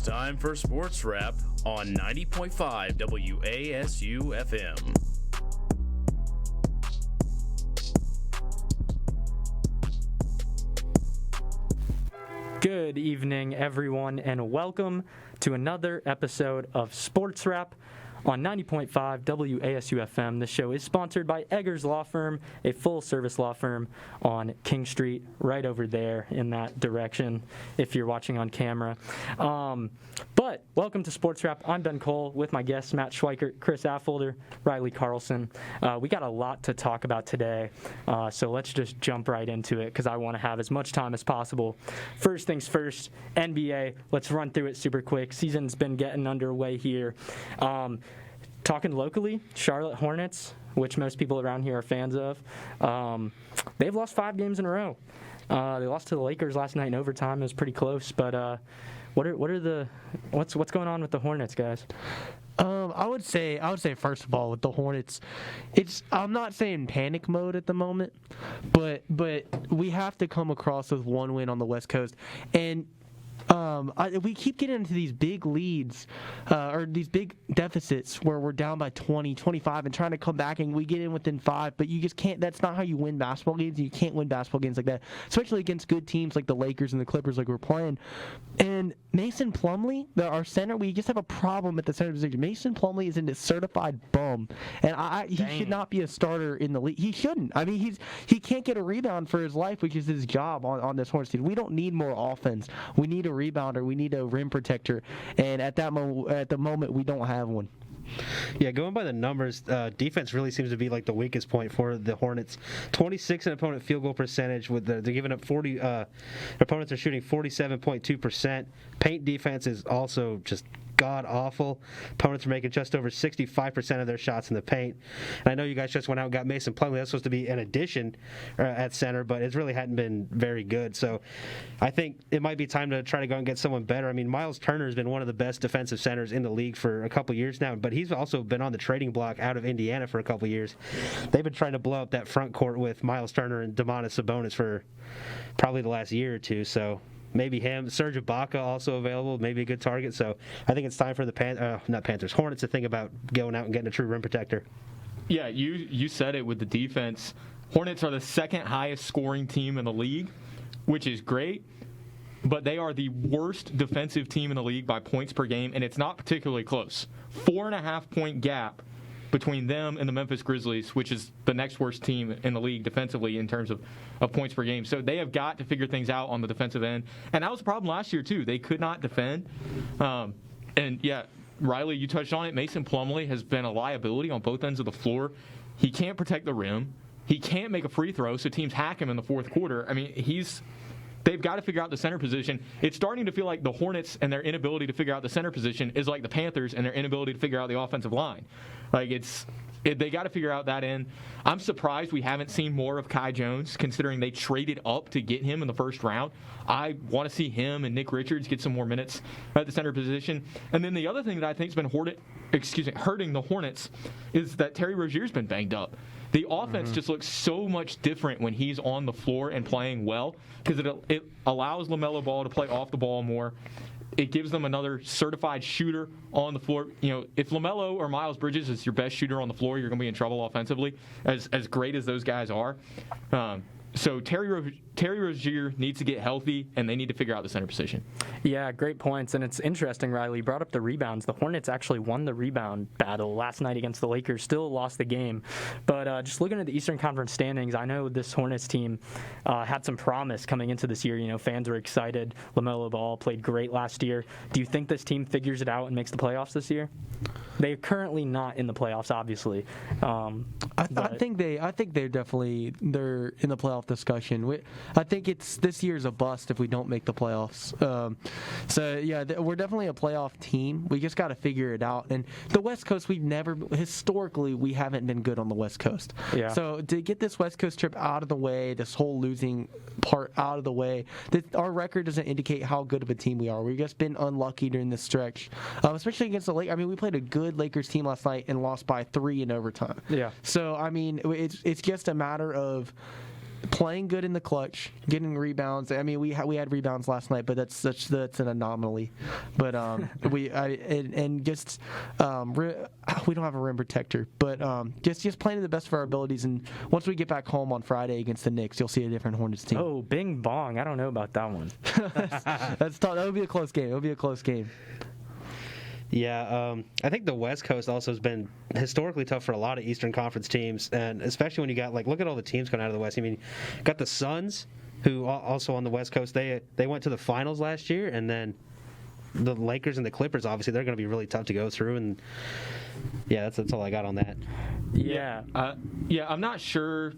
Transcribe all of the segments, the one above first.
time for Sports Wrap on 90.5 WASU FM. Good evening, everyone, and welcome to another episode of Sports Wrap on 90.5 WASU FM. This show is sponsored by Eggers Law Firm, a full-service law firm on King Street, right over there in that direction, if you're watching on camera. But welcome to Sports Wrap. I'm Ben Cole with my guests Matt Schweikert, Chris Affolter, Riley Carlson. We got a lot to talk about today, so let's just jump right into it because I want to have as much time as possible. First things first, NBA. Let's run through it super quick. Season's been getting underway here. Talking locally, Charlotte Hornets, which most people around here are fans of, they've lost 5 games in a row. They lost to the Lakers last night in overtime. It was pretty close, but what's going on with the Hornets, guys? I would say first of all with the Hornets, I'm not saying panic mode at the moment, but we have to come across with one win on the West Coast, and we keep getting into these big leads or these big deficits where we're down by 20, 25 and trying to come back, and we get in within 5, but you just can't. That's not how you win basketball games. You can't win basketball games like that, especially against good teams like the Lakers and the Clippers like we're playing. And Mason Plumley, our center, we just have a problem at the center position. Mason Plumley is a certified bum, and he should not be a starter in the league. He shouldn't. I mean, he can't get a rebound for his life, which is his job on this Hornets team. We don't need more offense. We need a rebounder. We need a rim protector, and at the moment, we don't have one. Yeah, going by the numbers, defense really seems to be like the weakest point for the Hornets. 26 in opponent field goal percentage. They're giving up 40. Opponents are shooting 47.2%. Paint defense is also just god awful. Opponents are making just over 65% of their shots in the paint. And I know you guys just went out and got Mason Plumlee. That's supposed to be an addition at center, but it really hadn't been very good. So I think it might be time to try to go and get someone better. I mean, Miles Turner has been one of the best defensive centers in the league for a couple years now, but he's also been on the trading block out of Indiana for a couple years. They've been trying to blow up that front court with Miles Turner and Domantas Sabonis for probably the last year or two. So maybe him. Serge Ibaka also available, maybe a good target. So I think it's time for the Hornets to think about going out and getting a true rim protector. Yeah, you said it with the defense. Hornets are the second highest scoring team in the league, which is great, but they are the worst defensive team in the league by points per game, and it's not particularly close. 4.5 point gap between them and the Memphis Grizzlies, which is the next worst team in the league defensively in terms of points per game. So they have got to figure things out on the defensive end. And that was a problem last year, too. They could not defend. And, yeah, Riley, you touched on it. Mason Plumlee has been a liability on both ends of the floor. He can't protect the rim. He can't make a free throw, so teams hack him in the fourth quarter. I mean, they've got to figure out the center position. It's starting to feel like the Hornets and their inability to figure out the center position is like the Panthers and their inability to figure out the offensive line. Like they got to figure out that end. I'm surprised we haven't seen more of Kai Jones, considering they traded up to get him in the first round. I want to see him and Nick Richards get some more minutes at the center position. And then the other thing that I think has been hurting the Hornets is that Terry Rozier's been banged up. The offense just looks so much different when he's on the floor and playing well, because it allows LaMelo Ball to play off the ball more. It gives them another certified shooter on the floor. You know, if LaMelo or Miles Bridges is your best shooter on the floor, you're going to be in trouble offensively, as great as those guys are. So Terry Rozier needs to get healthy, and they need to figure out the center position. Yeah, great points. And it's interesting, Riley, you brought up the rebounds. The Hornets actually won the rebound battle last night against the Lakers, still lost the game. But just looking at the Eastern Conference standings, I know this Hornets team had some promise coming into this year. You know, fans were excited. LaMelo Ball played great last year. Do you think this team figures it out and makes the playoffs this year? They're currently not in the playoffs, obviously. I think they're definitely in the playoff discussion. I think this year's a bust if we don't make the playoffs. So yeah, we're definitely a playoff team. We just got to figure it out. And the West Coast, historically we haven't been good on the West Coast. Yeah. So to get this West Coast trip out of the way, this whole losing part out of the way, our record doesn't indicate how good of a team we are. We've just been unlucky during this stretch, especially against the Lakers. I mean, we played a good Lakers team last night and lost by 3 in overtime. Yeah. So I mean, it's just a matter of playing good in the clutch, getting rebounds. I mean, we had rebounds last night, but that's an anomaly. But we don't have a rim protector, but just playing to the best of our abilities. And once we get back home on Friday against the Knicks, you'll see a different Hornets team. Oh, bing bong! I don't know about that one. That's tough. That'll be a close game. It'll be a close game. Yeah, I think the West Coast also has been historically tough for a lot of Eastern Conference teams, and especially when you got, like, look at all the teams coming out of the West. I mean, got the Suns, who also on the West Coast, they went to the finals last year, and then the Lakers and the Clippers, obviously, they're going to be really tough to go through, and yeah, that's all I got on that. Yeah. I'm not sure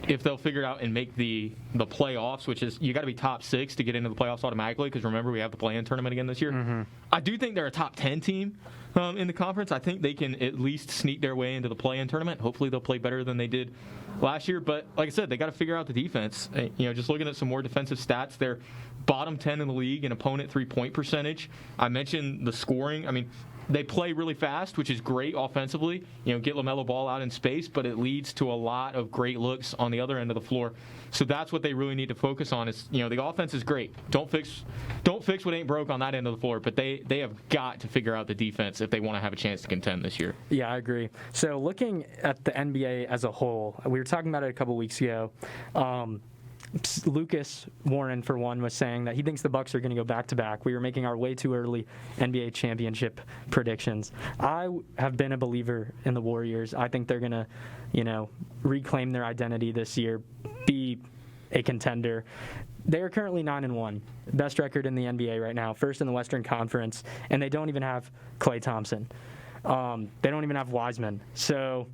if they'll figure it out and make the playoffs, which is you got to be top 6 to get into the playoffs automatically, because remember, we have the play-in tournament again this year. Mm-hmm. I do think they're a top 10 team in the conference. I think they can at least sneak their way into the play-in tournament. Hopefully they'll play better than they did last year. But like I said, they got to figure out the defense. Just looking at some more defensive stats, they're bottom 10 in the league in opponent 3-point percentage. I mentioned the scoring. I mean, they play really fast, which is great offensively. Get LaMelo Ball out in space, but it leads to a lot of great looks on the other end of the floor. So that's what they really need to focus on. Is the offense is great. Don't fix what ain't broke on that end of the floor. But they have got to figure out the defense if they want to have a chance to contend this year. Yeah, I agree. So looking at the NBA as a whole, we were talking about it a couple weeks ago. Lucas Warren, for one, was saying that he thinks the Bucks are going to go back-to-back. We were making our way too early NBA championship predictions. I have been a believer in the Warriors. I think they're going to, reclaim their identity this year, be a contender. They are currently 9-1, best record in the NBA right now, first in the Western Conference, and they don't even have Klay Thompson. They don't even have Wiseman. So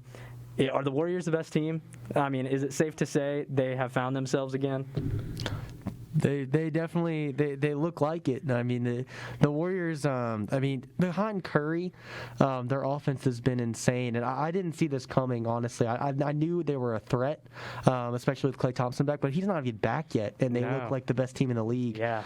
are the Warriors the best team? I mean, is it safe to say they have found themselves again? They definitely they look like it. I mean, the Warriors. Behind Curry, their offense has been insane, and I didn't see this coming. Honestly, I knew they were a threat, especially with Klay Thompson back, but he's not even back yet, and they look like the best team in the league. Yeah.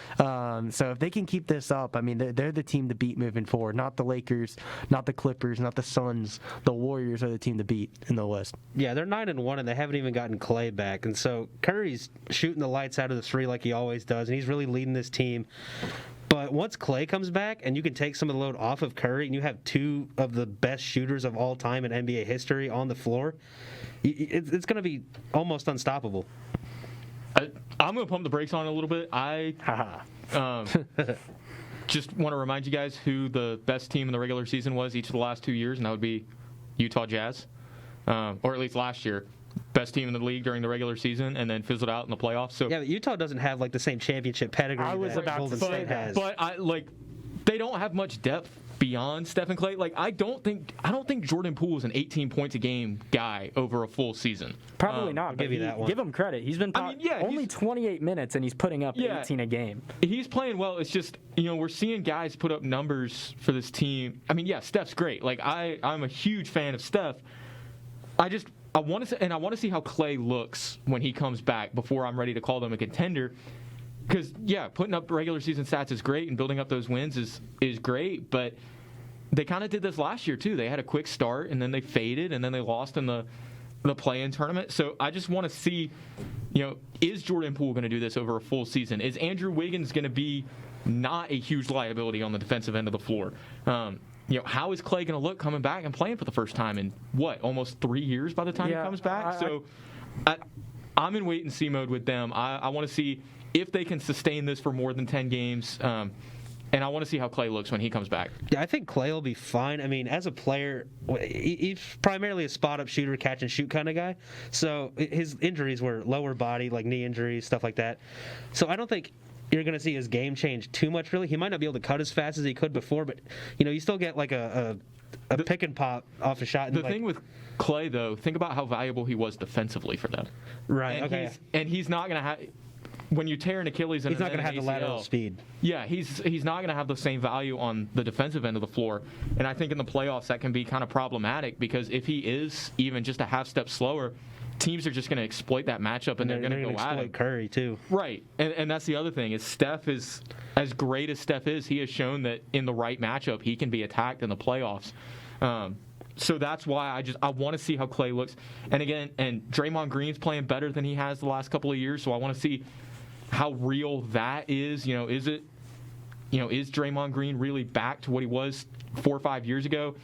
So if they can keep this up, I mean, they're the team to beat moving forward. Not the Lakers, not the Clippers, not the Suns. The Warriors are the team to beat in the West. Yeah, they're 9-1, and they haven't even gotten Klay back, and so Curry's shooting the lights out of the three like he always does, and he's really leading this team. But once Klay comes back and you can take some of the load off of Curry, and you have two of the best shooters of all time in NBA history on the floor, it's going to be almost unstoppable. I'm going to pump the brakes on it a little bit. Just want to remind you guys who the best team in the regular season was each of the last 2 years, and that would be Utah Jazz, or at least last year. Best team in the league during the regular season, and then fizzled out in the playoffs. So yeah, but Utah doesn't have like the same championship pedigree that Golden State has. But they don't have much depth beyond Steph and Klay. Like I don't think Jordan Poole is an 18 points a game guy over a full season. Probably not. I'll give you that one. Give him credit. He's been only 28 minutes, and he's putting up 18 a game. He's playing well. It's just we're seeing guys put up numbers for this team. I mean, yeah, Steph's great. Like I'm a huge fan of Steph. I want to see how Klay looks when he comes back before I'm ready to call them a contender. Because, yeah, putting up regular season stats is great, and building up those wins is great, but they kind of did this last year, too. They had a quick start, and then they faded, and then they lost in the play-in tournament. So I just want to see, is Jordan Poole going to do this over a full season? Is Andrew Wiggins going to be not a huge liability on the defensive end of the floor? How is Klay going to look coming back and playing for the first time in, almost 3 years by the time he comes back? I'm in wait-and-see mode with them. I want to see if they can sustain this for more than 10 games, and I want to see how Klay looks when he comes back. Yeah, I think Klay will be fine. I mean, as a player, he's primarily a spot-up shooter, catch-and-shoot kind of guy. So his injuries were lower body, like knee injuries, stuff like that. So I don't think you're going to see his game change too much, really. He might not be able to cut as fast as he could before, but, you still get like a pick and pop off a shot. The thing with Klay, though, think about how valuable he was defensively for them. Right, and he's not going to have... When you tear an Achilles and he's not going to have the lateral speed. Yeah, he's not going to have the same value on the defensive end of the floor. And I think in the playoffs that can be kind of problematic, because if he is even just a half step slower, teams are just going to exploit that matchup, and they're going to go at him. Curry too. Right, and that's the other thing is Steph is as great as Steph is. He has shown that in the right matchup he can be attacked in the playoffs. So that's why I want to see how Clay looks. And again, Draymond Green's playing better than he has the last couple of years, so I want to see how real that is. Is Draymond Green really back to what he was 4 or 5 years ago?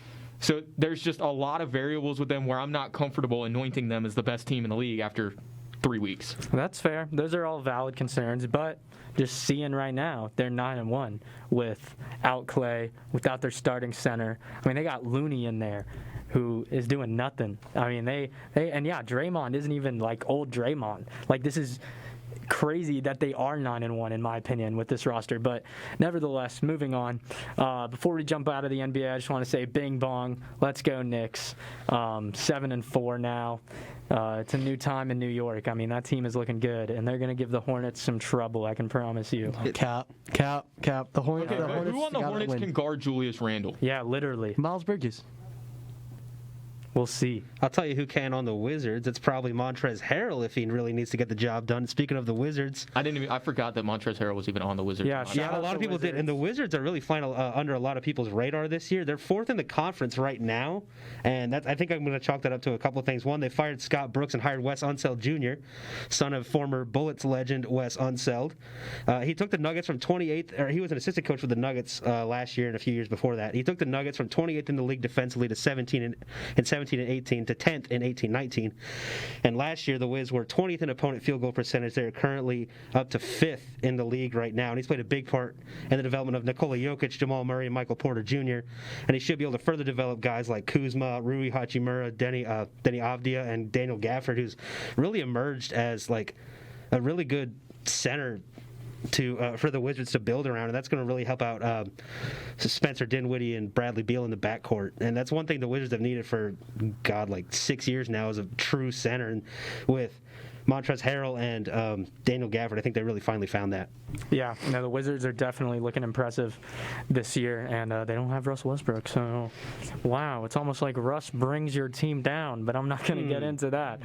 So there's just a lot of variables with them where I'm not comfortable anointing them as the best team in the league after 3 weeks. That's fair. Those are all valid concerns, but just seeing right now, they're 9-1 without Clay, without their starting center. I mean, they got Looney in there, who is doing nothing. I mean, Draymond isn't even like old Draymond. Like, this is crazy that they are 9-1 in my opinion with this roster. But nevertheless, moving on. Before we jump out of the NBA, I just want to say bing bong, let's go Knicks. 7-4 now. It's a new time in New York. I mean, that team is looking good, and they're going to give the Hornets some trouble, I can promise you. Cap. The Hornets. Okay, who on the Hornets can guard Julius Randle? Yeah, literally. Miles Bridges. We'll see. I'll tell you who can on the Wizards. It's probably Montrezl Harrell if he really needs to get the job done. Speaking of the Wizards, I forgot that Montrezl Harrell was even on the Wizards. Yeah, a lot of people did, and the Wizards are really flying under a lot of people's radar this year. They're 4th in the conference right now, and I think I'm going to chalk that up to a couple of things. One, they fired Scott Brooks and hired Wes Unseld Jr., son of former Bullets legend Wes Unseld. He took the Nuggets from 28th, or he was an assistant coach for the Nuggets last year and a few years before that. He took the Nuggets from 28th in the league defensively to 17 and 18 to 10th in 18-19. And last year, the Wiz were 20th in opponent field goal percentage. They're currently up to 5th in the league right now. And he's played a big part in the development of Nikola Jokic, Jamal Murray, and Michael Porter Jr. And he should be able to further develop guys like Kuzma, Rui Hachimura, Denny Avdia, and Daniel Gafford, who's really emerged as like a really good center for the Wizards to build around, and that's going to really help out Spencer Dinwiddie and Bradley Beal in the backcourt. And that's one thing the Wizards have needed for, like 6 years now, is a true center. And with Montrezl Harrell and Daniel Gafford, I think they really finally found that. Yeah, the Wizards are definitely looking impressive this year, and they don't have Russ Westbrook. So, wow, it's almost like Russ brings your team down, but I'm not going to get into that.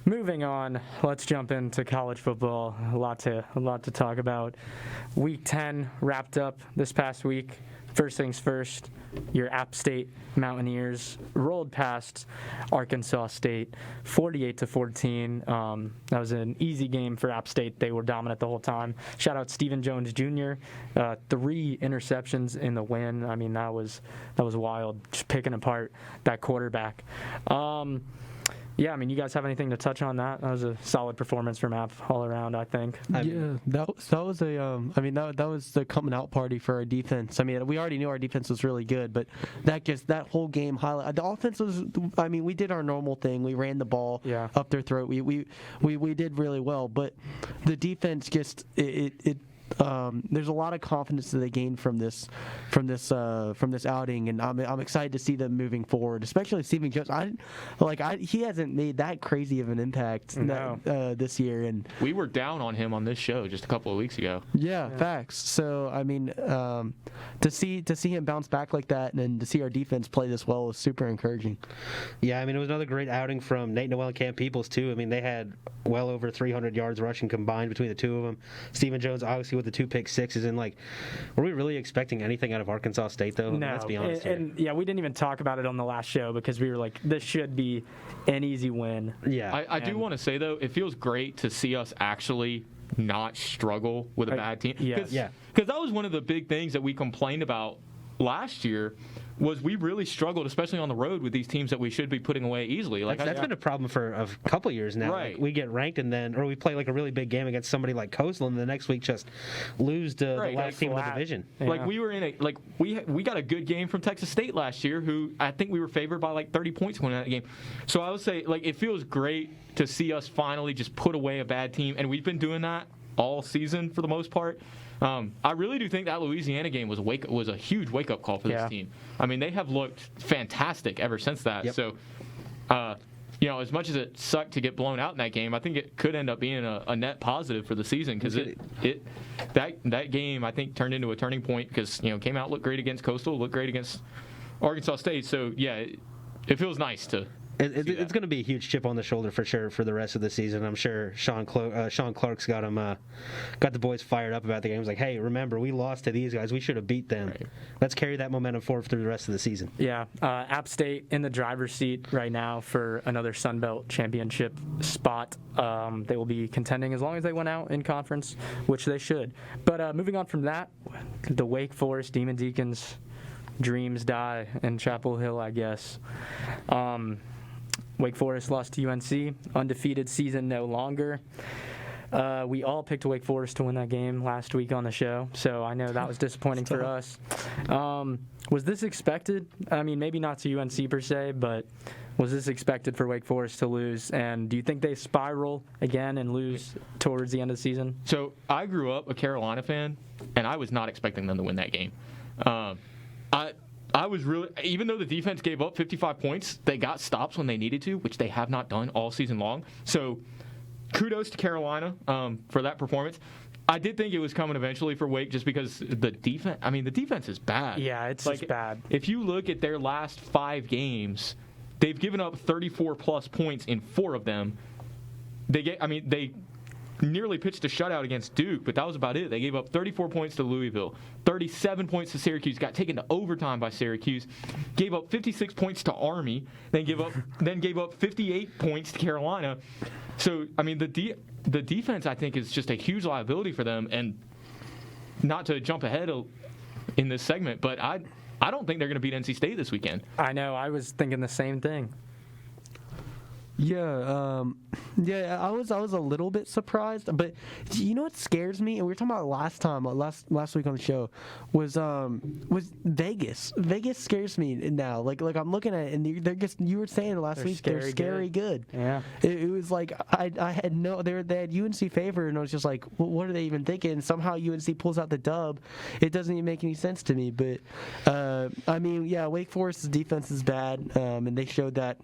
Moving on, let's jump into college football. A lot to talk about. Week 10 wrapped up this past week. First things first, your App State Mountaineers rolled past Arkansas State 48-14. That was an easy game for App State. They were dominant the whole time. Shout out Stephen Jones Jr. 3 interceptions in the win. I mean, that was wild, just picking apart that quarterback. Yeah, I mean, you guys have anything to touch on that? That was a solid performance from App all around, I think. Yeah, that was that was the coming out party for our defense. I mean, we already knew our defense was really good, but that whole game highlight. The offense was. I mean, we did our normal thing. We ran the ball up their throat. We did really well, but the defense just it. There's a lot of confidence that they gained from this outing, and I'm excited to see them moving forward. Especially Stephen Jones. He hasn't made that crazy of an impact this year, and we were down on him on this show just a couple of weeks ago. Yeah, facts. So I mean, to see him bounce back like that, and to see our defense play this well is super encouraging. Yeah, I mean, it was another great outing from Nate Noel and Cam Peoples too. I mean, they had well over 300 yards rushing combined between the two of them. Stephen Jones obviously with the 2 pick sixes, and were we really expecting anything out of Arkansas State though? No, let's be honest. And we didn't even talk about it on the last show because we were like, this should be an easy win. Yeah, I do want to say though, it feels great to see us actually not struggle with a bad team. Because that was one of the big things that we complained about last year. Was we really struggled, especially on the road, with these teams that we should be putting away easily. That's been a problem for a couple of years now. Right. We get ranked, or we play a really big game against somebody like Coastal, and the next week just lose to the last team in the division. Yeah. We were in we got a good game from Texas State last year, who I think we were favored by 30 points winning that game. So I would say it feels great to see us finally just put away a bad team, and we've been doing that all season for the most part. I really do think that Louisiana game was a huge wake-up call for this team. I mean, they have looked fantastic ever since that. Yep. So, as much as it sucked to get blown out in that game, I think it could end up being a net positive for the season because that game, I think, turned into a turning point because, came out, looked great against Coastal, looked great against Arkansas State. So, yeah, it feels nice to It's going to be a huge chip on the shoulder for sure for the rest of the season. I'm sure Sean Clark's got the boys fired up about the game. He's like, hey, remember, we lost to these guys. We should have beat them. Right. Let's carry that momentum forward through the rest of the season. Yeah, App State in the driver's seat right now for another Sun Belt championship spot. They will be contending as long as they went out in conference, which they should. But moving on from that, the Wake Forest Demon Deacons dreams die in Chapel Hill, I guess. Wake Forest lost to UNC. Undefeated season no longer. We all picked Wake Forest to win that game last week on the show, so I know that was disappointing for us. Was this expected? I mean, maybe not to UNC per se, but was this expected for Wake Forest to lose? And do you think they spiral again and lose towards the end of the season? So I grew up a Carolina fan, and I was not expecting them to win that game. I was really, even though the defense gave up 55 points, they got stops when they needed to, which they have not done all season long. So kudos to Carolina for that performance. I did think it was coming eventually for Wake just because the defense is bad. Yeah, it's just bad. If you look at their last 5 games, they've given up 34-plus points in 4 of them. They nearly pitched a shutout against Duke, but that was about it. They gave up 34 points to Louisville, 37 points to Syracuse, got taken to overtime by Syracuse, gave up 56 points to Army, then gave up 58 points to Carolina. So, I mean, the defense, I think, is just a huge liability for them. And not to jump ahead in this segment, but I don't think they're going to beat NC State this weekend. I know. I was thinking the same thing. Yeah, I was a little bit surprised, but you know what scares me? And we were talking about last week on the show was Vegas. Vegas scares me now. Like I'm looking at it, and they're just, you were saying last week they're scary good. Yeah, it was like I had they had UNC favored, and I was just like, well, what are they even thinking? And somehow UNC pulls out the dub. It doesn't even make any sense to me. But I mean, yeah, Wake Forest's defense is bad, and they showed that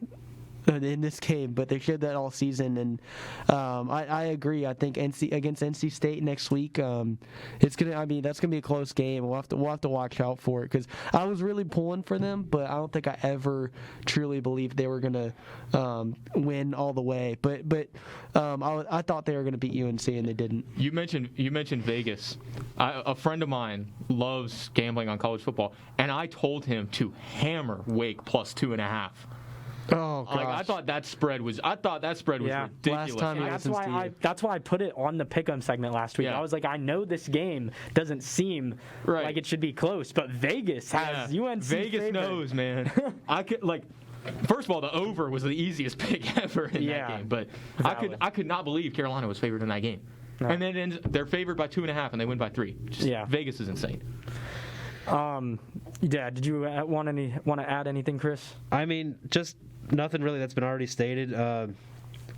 in this game, but they showed that all season, and I agree. I think against NC State next week, it's gonna. I mean, that's gonna be a close game. We'll have to watch out for it because I was really pulling for them, but I don't think I ever truly believed they were gonna win all the way. But I thought they were gonna beat UNC, and they didn't. You mentioned Vegas. A friend of mine loves gambling on college football, and I told him to hammer Wake plus 2.5. Oh, gosh. I thought that spread was ridiculous. Last time that's why I put it on the pick'em segment last week. Yeah. I was like, I know this game doesn't seem like it should be close, but Vegas has UNC. Vegas favored. Knows, man. I could first of all, the over was the easiest pick ever in that game, but I could not believe Carolina was favored in that game. No. And then they're favored by 2.5 and they win by 3. Vegas is insane. Yeah. Did you want to add anything, Chris? I mean, just nothing really that's been already stated.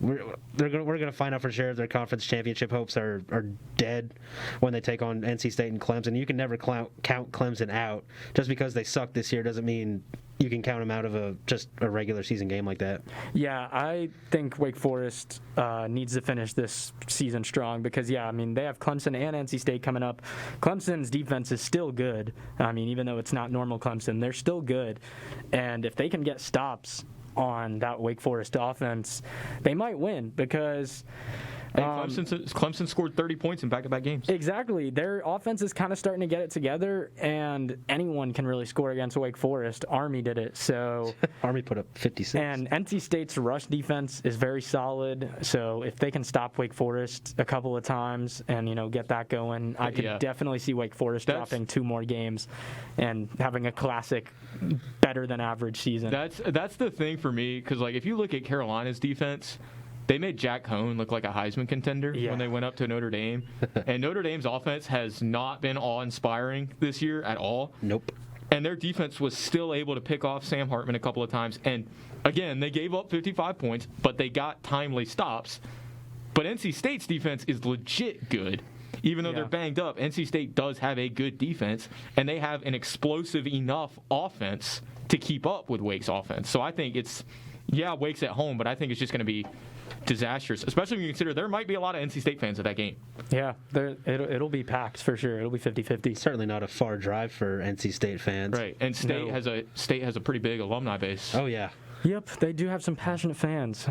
We're gonna find out for sure if their conference championship hopes are dead when they take on NC State and Clemson. You can never count Clemson out. Just because they suck this year doesn't mean you can count them out of just a regular season game like that. Yeah, I think Wake Forest needs to finish this season strong because, they have Clemson and NC State coming up. Clemson's defense is still good. I mean, even though it's not normal Clemson, they're still good. And if they can get stops on that Wake Forest offense, they might win because Clemson scored 30 points in back-to-back games. Exactly. Their offense is kind of starting to get it together, and anyone can really score against Wake Forest. Army did it, so Army put up 56. And NC State's rush defense is very solid, so if they can stop Wake Forest a couple of times and get that going, I could definitely see Wake Forest dropping 2 more games and having a classic better than average season. That's the thing for me, because if you look at Carolina's defense, they made Jack Cohn look like a Heisman contender when they went up to Notre Dame. And Notre Dame's offense has not been awe-inspiring this year at all. Nope. And their defense was still able to pick off Sam Hartman a couple of times. And, again, they gave up 55 points, but they got timely stops. But NC State's defense is legit good. Even though they're banged up, NC State does have a good defense, and they have an explosive enough offense to keep up with Wake's offense. So I think Wake's at home, but I think it's just going to be disastrous, especially when you consider there might be a lot of NC State fans at that game. Yeah, it'll be packed for sure. It'll be 50-50. Certainly not a far drive for NC State fans. Right, and State has a pretty big alumni base. Oh yeah. Yep, they do have some passionate fans.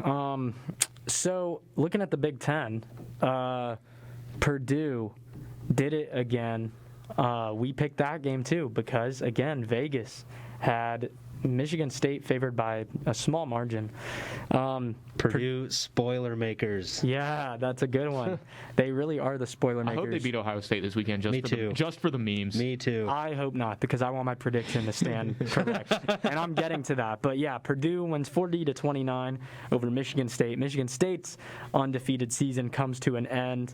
So looking at the Big Ten, Purdue did it again. We picked that game too because, again, Vegas had Michigan State favored by a small margin. Purdue spoiler makers. Yeah, that's a good one. They really are the spoiler makers. I hope they beat Ohio State this weekend just for the memes. Me too. I hope not, because I want my prediction to stand correct. And I'm getting to that. But yeah, Purdue wins 40-29 over Michigan State. Michigan State's undefeated season comes to an end.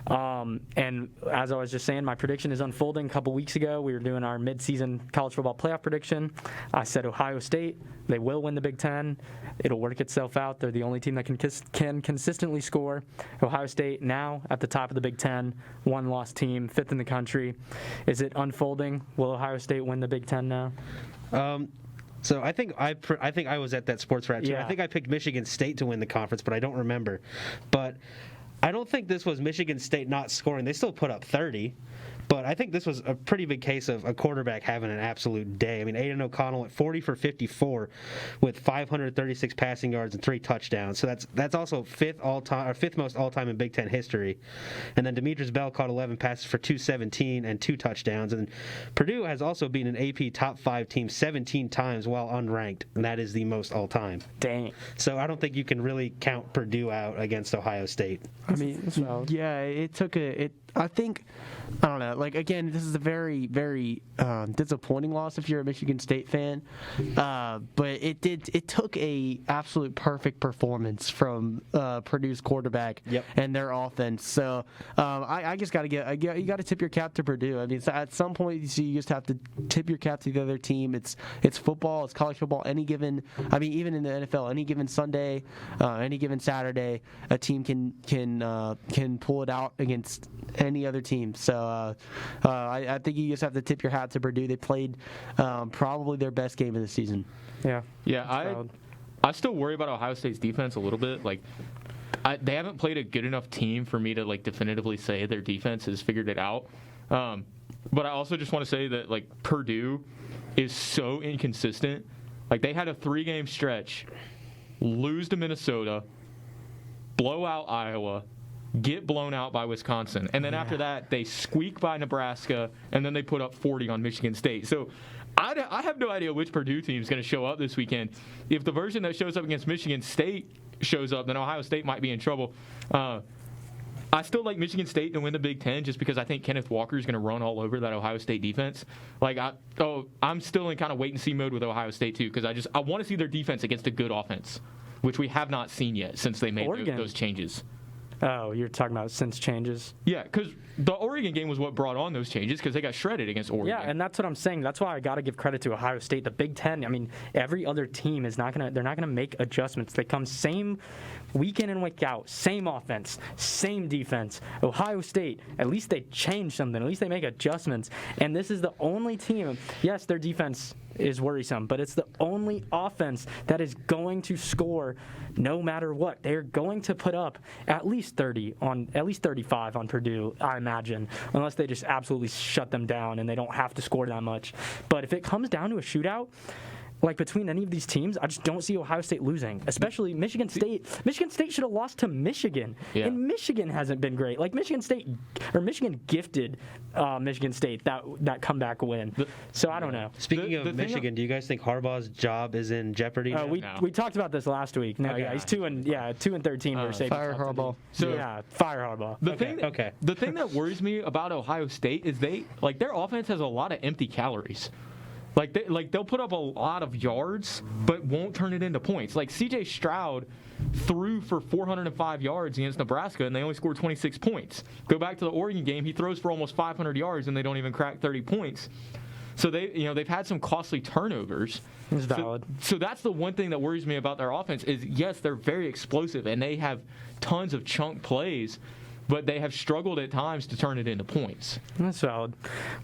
And as I was just saying, my prediction is unfolding. A couple weeks ago, we were doing our midseason college football playoff prediction. I said Ohio State, they will win the Big Ten. It'll work itself out. They're the only team that can consistently score. Ohio State now at the top of the Big Ten, one-loss team, 5th in the country. Is it unfolding? Will Ohio State win the Big Ten now? So I think I was at that sports rat too. Yeah. I think I picked Michigan State to win the conference, but I don't remember. But I don't think this was Michigan State not scoring. They still put up 30. But I think this was a pretty big case of a quarterback having an absolute day. I mean, Aiden O'Connell at 40 for 54 with 536 passing yards and 3 touchdowns. So that's also fifth most all-time in Big Ten history. And then Demetrius Bell caught 11 passes for 217 and 2 touchdowns. And Purdue has also been an AP top 5 team 17 times while unranked, and that is the most all-time. Dang. So I don't think you can really count Purdue out against Ohio State. I mean, yeah, it took I think, I don't know, like, again, this is a very, very disappointing loss if you're a Michigan State fan. But it took a absolute perfect performance from Purdue's quarterback and their offense. So I just got to you got to tip your cap to Purdue. I mean, at some point, you just have to tip your cap to the other team. It's football, it's college football. Even in the NFL, any given Sunday, any given Saturday, a team can pull it out against any other team. So I think you just have to tip your hat to Purdue. They played probably their best game of the season. Yeah, I still worry about Ohio State's defense a little bit. Like, they haven't played a good enough team for me to like definitively say their defense has figured it out. But I also just want to say that like Purdue is so inconsistent. Like, they had a 3-game stretch, lose to Minnesota, blow out Iowa, get blown out by Wisconsin, and then after that they squeak by Nebraska, and then they put up 40 on Michigan State. So I have no idea which Purdue team is going to show up this weekend. If the version that shows up against Michigan State shows up, then Ohio State might be in trouble. I still like Michigan State to win the Big Ten just because I think Kenneth Walker is going to run all over that Ohio State defense. Like, I'm still in kind of wait-and-see mode with Ohio State, too, because I want to see their defense against a good offense, which we have not seen yet since they made those changes. Oh, you're talking about since changes? Yeah, because the Oregon game was what brought on those changes because they got shredded against Oregon. Yeah, and that's what I'm saying. That's why I got to give credit to Ohio State. The Big Ten, I mean, every other team they're not gonna make adjustments. They come same week in and week out, same offense, same defense. Ohio State, at least they change something. At least they make adjustments. And this is the only team, yes, their defense is worrisome, but it's the only offense that is going to score no matter what. They're going to put up at least 35 on Purdue, I imagine, unless they just absolutely shut them down and they don't have to score that much. But if it comes down to a shootout, like between any of these teams, I just don't see Ohio State losing, especially Michigan State. Michigan State should have lost to Michigan, and Michigan hasn't been great. Like Michigan gifted Michigan State that comeback win. So I don't know. Speaking of Michigan, do you guys think Harbaugh's job is in jeopardy? We talked about this last week. No, he's 2-13 for safety. Fire Harbaugh. So fire Harbaugh. The thing that worries me about Ohio State is their offense has a lot of empty calories. They'll put up a lot of yards, but won't turn it into points. Like C.J. Stroud threw for 405 yards against Nebraska, and they only scored 26 points. Go back to the Oregon game; he throws for almost 500 yards, and they don't even crack 30 points. So they've had some costly turnovers. It's valid. So that's the one thing that worries me about their offense is yes, they're very explosive, and they have tons of chunk plays. But they have struggled at times to turn it into points. That's valid.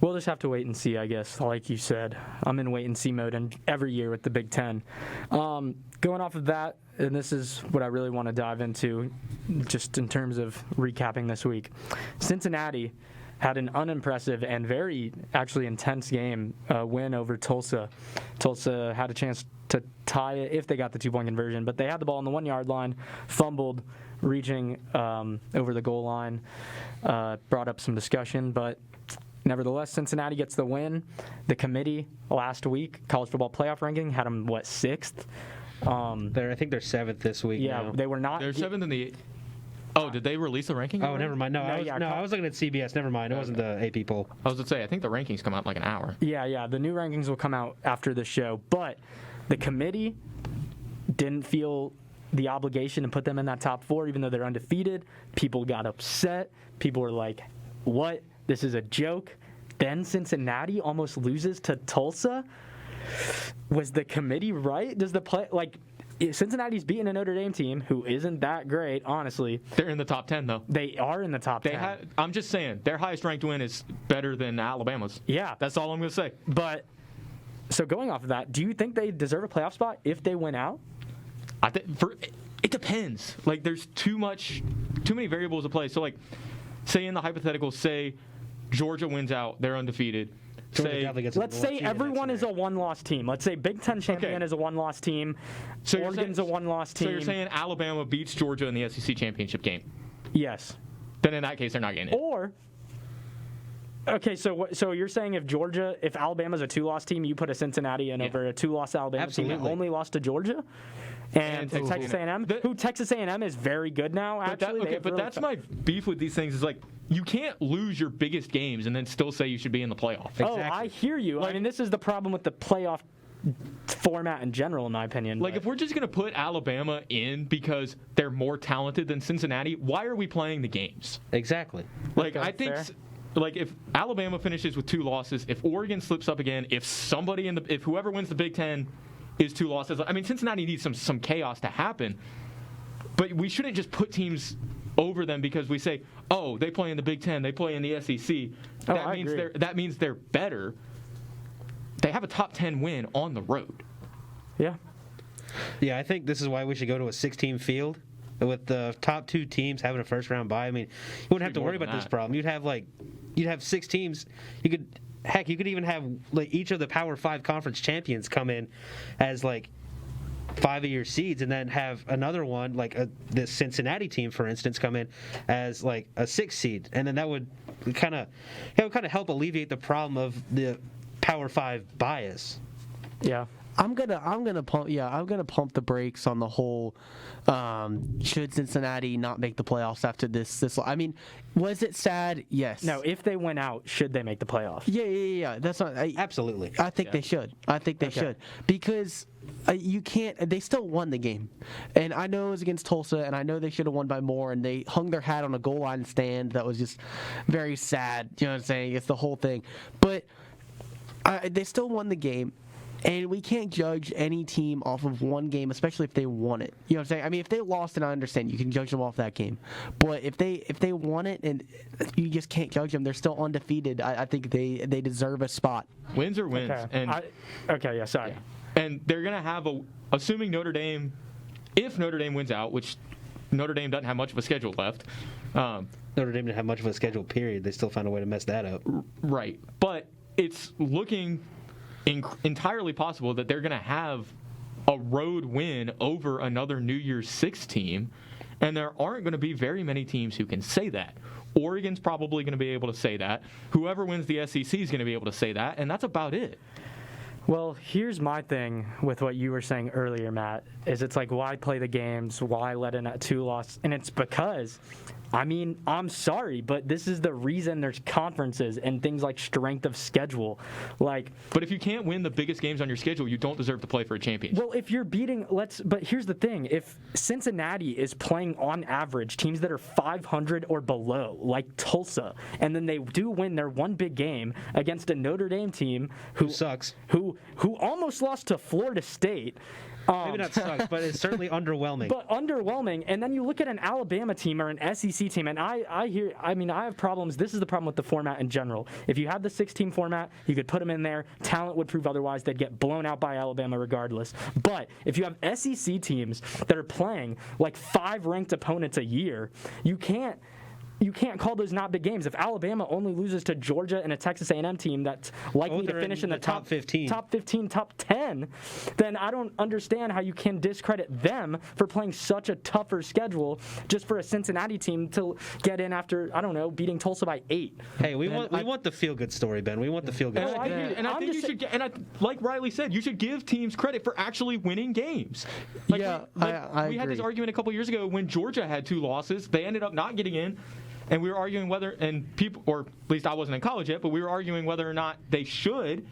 We'll just have to wait and see, I guess. Like you said, I'm in wait-and-see mode every year with the Big Ten. Going off of that, and this is what I really want to dive into, just in terms of recapping this week. Cincinnati had an unimpressive and very actually intense game win over Tulsa. Tulsa had a chance to tie it if they got the 2-point conversion, but they had the ball on the 1-yard line, fumbled, reaching over the goal line, brought up some discussion, but nevertheless, Cincinnati gets the win. The committee last week, college football playoff ranking, had them, 6th? I think they're 7th this week. Yeah, now. they were not. They're 7th in the. Oh, did they release the ranking? Oh, never mind. No, I was looking at CBS. Never mind. It wasn't the AP poll. I was going to say, I think the rankings come out in like an hour. Yeah. The new rankings will come out after the show. But the committee didn't feel the obligation to put them in that top 4, even though they're undefeated. People got upset. People were like, what? This is a joke. Then Cincinnati almost loses to Tulsa. Was the committee right? Does the play Cincinnati's beating a Notre Dame team who isn't that great, honestly. They're in the top 10, though. They are in the top 10. I'm just saying, their highest ranked win is better than Alabama's. Yeah. That's all I'm going to say. But, so going off of that, do you think they deserve a playoff spot if they win out? It depends. Like, there's too many variables to play. So, like, say in the hypothetical, say Georgia wins out, they're undefeated. Let's say everyone is a one-loss team. Let's say Big Ten champion is a one-loss team. So Oregon's a one-loss team. So you're saying Alabama beats Georgia in the SEC championship game? Yes. Then in that case, they're not getting it. Or, okay, so you're saying if Alabama's a 2-loss team, you put a Cincinnati in over a 2-loss Alabama team that only lost to Georgia? And Texas A&M, who Texas A&M is very good now, actually. But that's my beef with these things is like, you can't lose your biggest games and then still say you should be in the playoff. Exactly. Oh, I hear you. I mean, this is the problem with the playoff format in general, in my opinion. Like, if we're just going to put Alabama in because they're more talented than Cincinnati, why are we playing the games? Exactly. Like, I think... Like, if Alabama finishes with 2 losses, if Oregon slips up again, if whoever wins the Big Ten is 2 losses, I mean, Cincinnati needs some chaos to happen. But we shouldn't just put teams over them because we say, oh, they play in the Big Ten, they play in the SEC. That means they're better. They have a top 10 win on the road. Yeah. Yeah, I think this is why we should go to a 6-team field with the top 2 teams having a first-round bye. I mean, you wouldn't have to worry about this problem. You'd have 6 teams. You could even have each of the Power 5 conference champions come in as 5 of your seeds, and then have another one the Cincinnati team, for instance, come in as a 6th seed, and then that would kind of help alleviate the problem of the Power 5 bias. Yeah. I'm gonna pump the brakes on the whole. Should Cincinnati not make the playoffs after this? I mean, was it sad? Yes. No. If they went out, should they make the playoffs? Yeah. That's not absolutely. I think they should. I think they should because you can't. They still won the game, and I know it was against Tulsa, and I know they should have won by more, and they hung their hat on a goal line stand that was just very sad. You know what I'm saying? It's the whole thing, but they still won the game. And we can't judge any team off of one game, especially if they won it. You know what I'm saying? I mean, if they lost, then I understand. You can judge them off that game. But if they won it, and you just can't judge them, they're still undefeated. I think they deserve a spot. Wins are wins. Okay. Sorry. Yeah. And they're going to have assuming Notre Dame, if Notre Dame wins out, which Notre Dame doesn't have much of a schedule left. Notre Dame didn't have much of a schedule, period. They still found a way to mess that up. Right. But it's looking entirely possible that they're going to have a road win over another New Year's Six team, and there aren't going to be very many teams who can say that. Oregon's probably going to be able to say that. Whoever wins the SEC is going to be able to say that, and that's about it. Well, here's my thing with what you were saying earlier, Matt, is it's like, why play the games? Why let in a 2-loss? And it's because, I mean, I'm sorry, but this is the reason there's conferences and things like strength of schedule. But if you can't win the biggest games on your schedule, you don't deserve to play for a championship. Well, if you're but here's the thing. If Cincinnati is playing on average teams that are 500 or below, like Tulsa, and then they do win their one big game against a Notre Dame team who sucks, who almost lost to Florida State. Maybe not sucks, but it's certainly underwhelming. But underwhelming, and then you look at an Alabama team or an SEC team, and I have problems. This is the problem with the format in general. If you had the 6-team format, you could put them in there. Talent would prove otherwise. They'd get blown out by Alabama regardless. But if you have SEC teams that are playing 5 ranked opponents a year, you can't you can't call those not big games. If Alabama only loses to Georgia and a Texas A&M team that's likely to finish in the top 15, top 10, then I don't understand how you can discredit them for playing such a tougher schedule just for a Cincinnati team to get in after, I don't know, beating Tulsa by 8. Hey, we want the feel-good story, Ben. We want the feel-good story. I think you should get, like Riley said, you should give teams credit for actually winning games. I We had this agree. argument a couple years ago when Georgia had 2 losses. They ended up not getting in. And we were arguing whether, and people, or at least I wasn't in college yet, but we were arguing whether or not they should.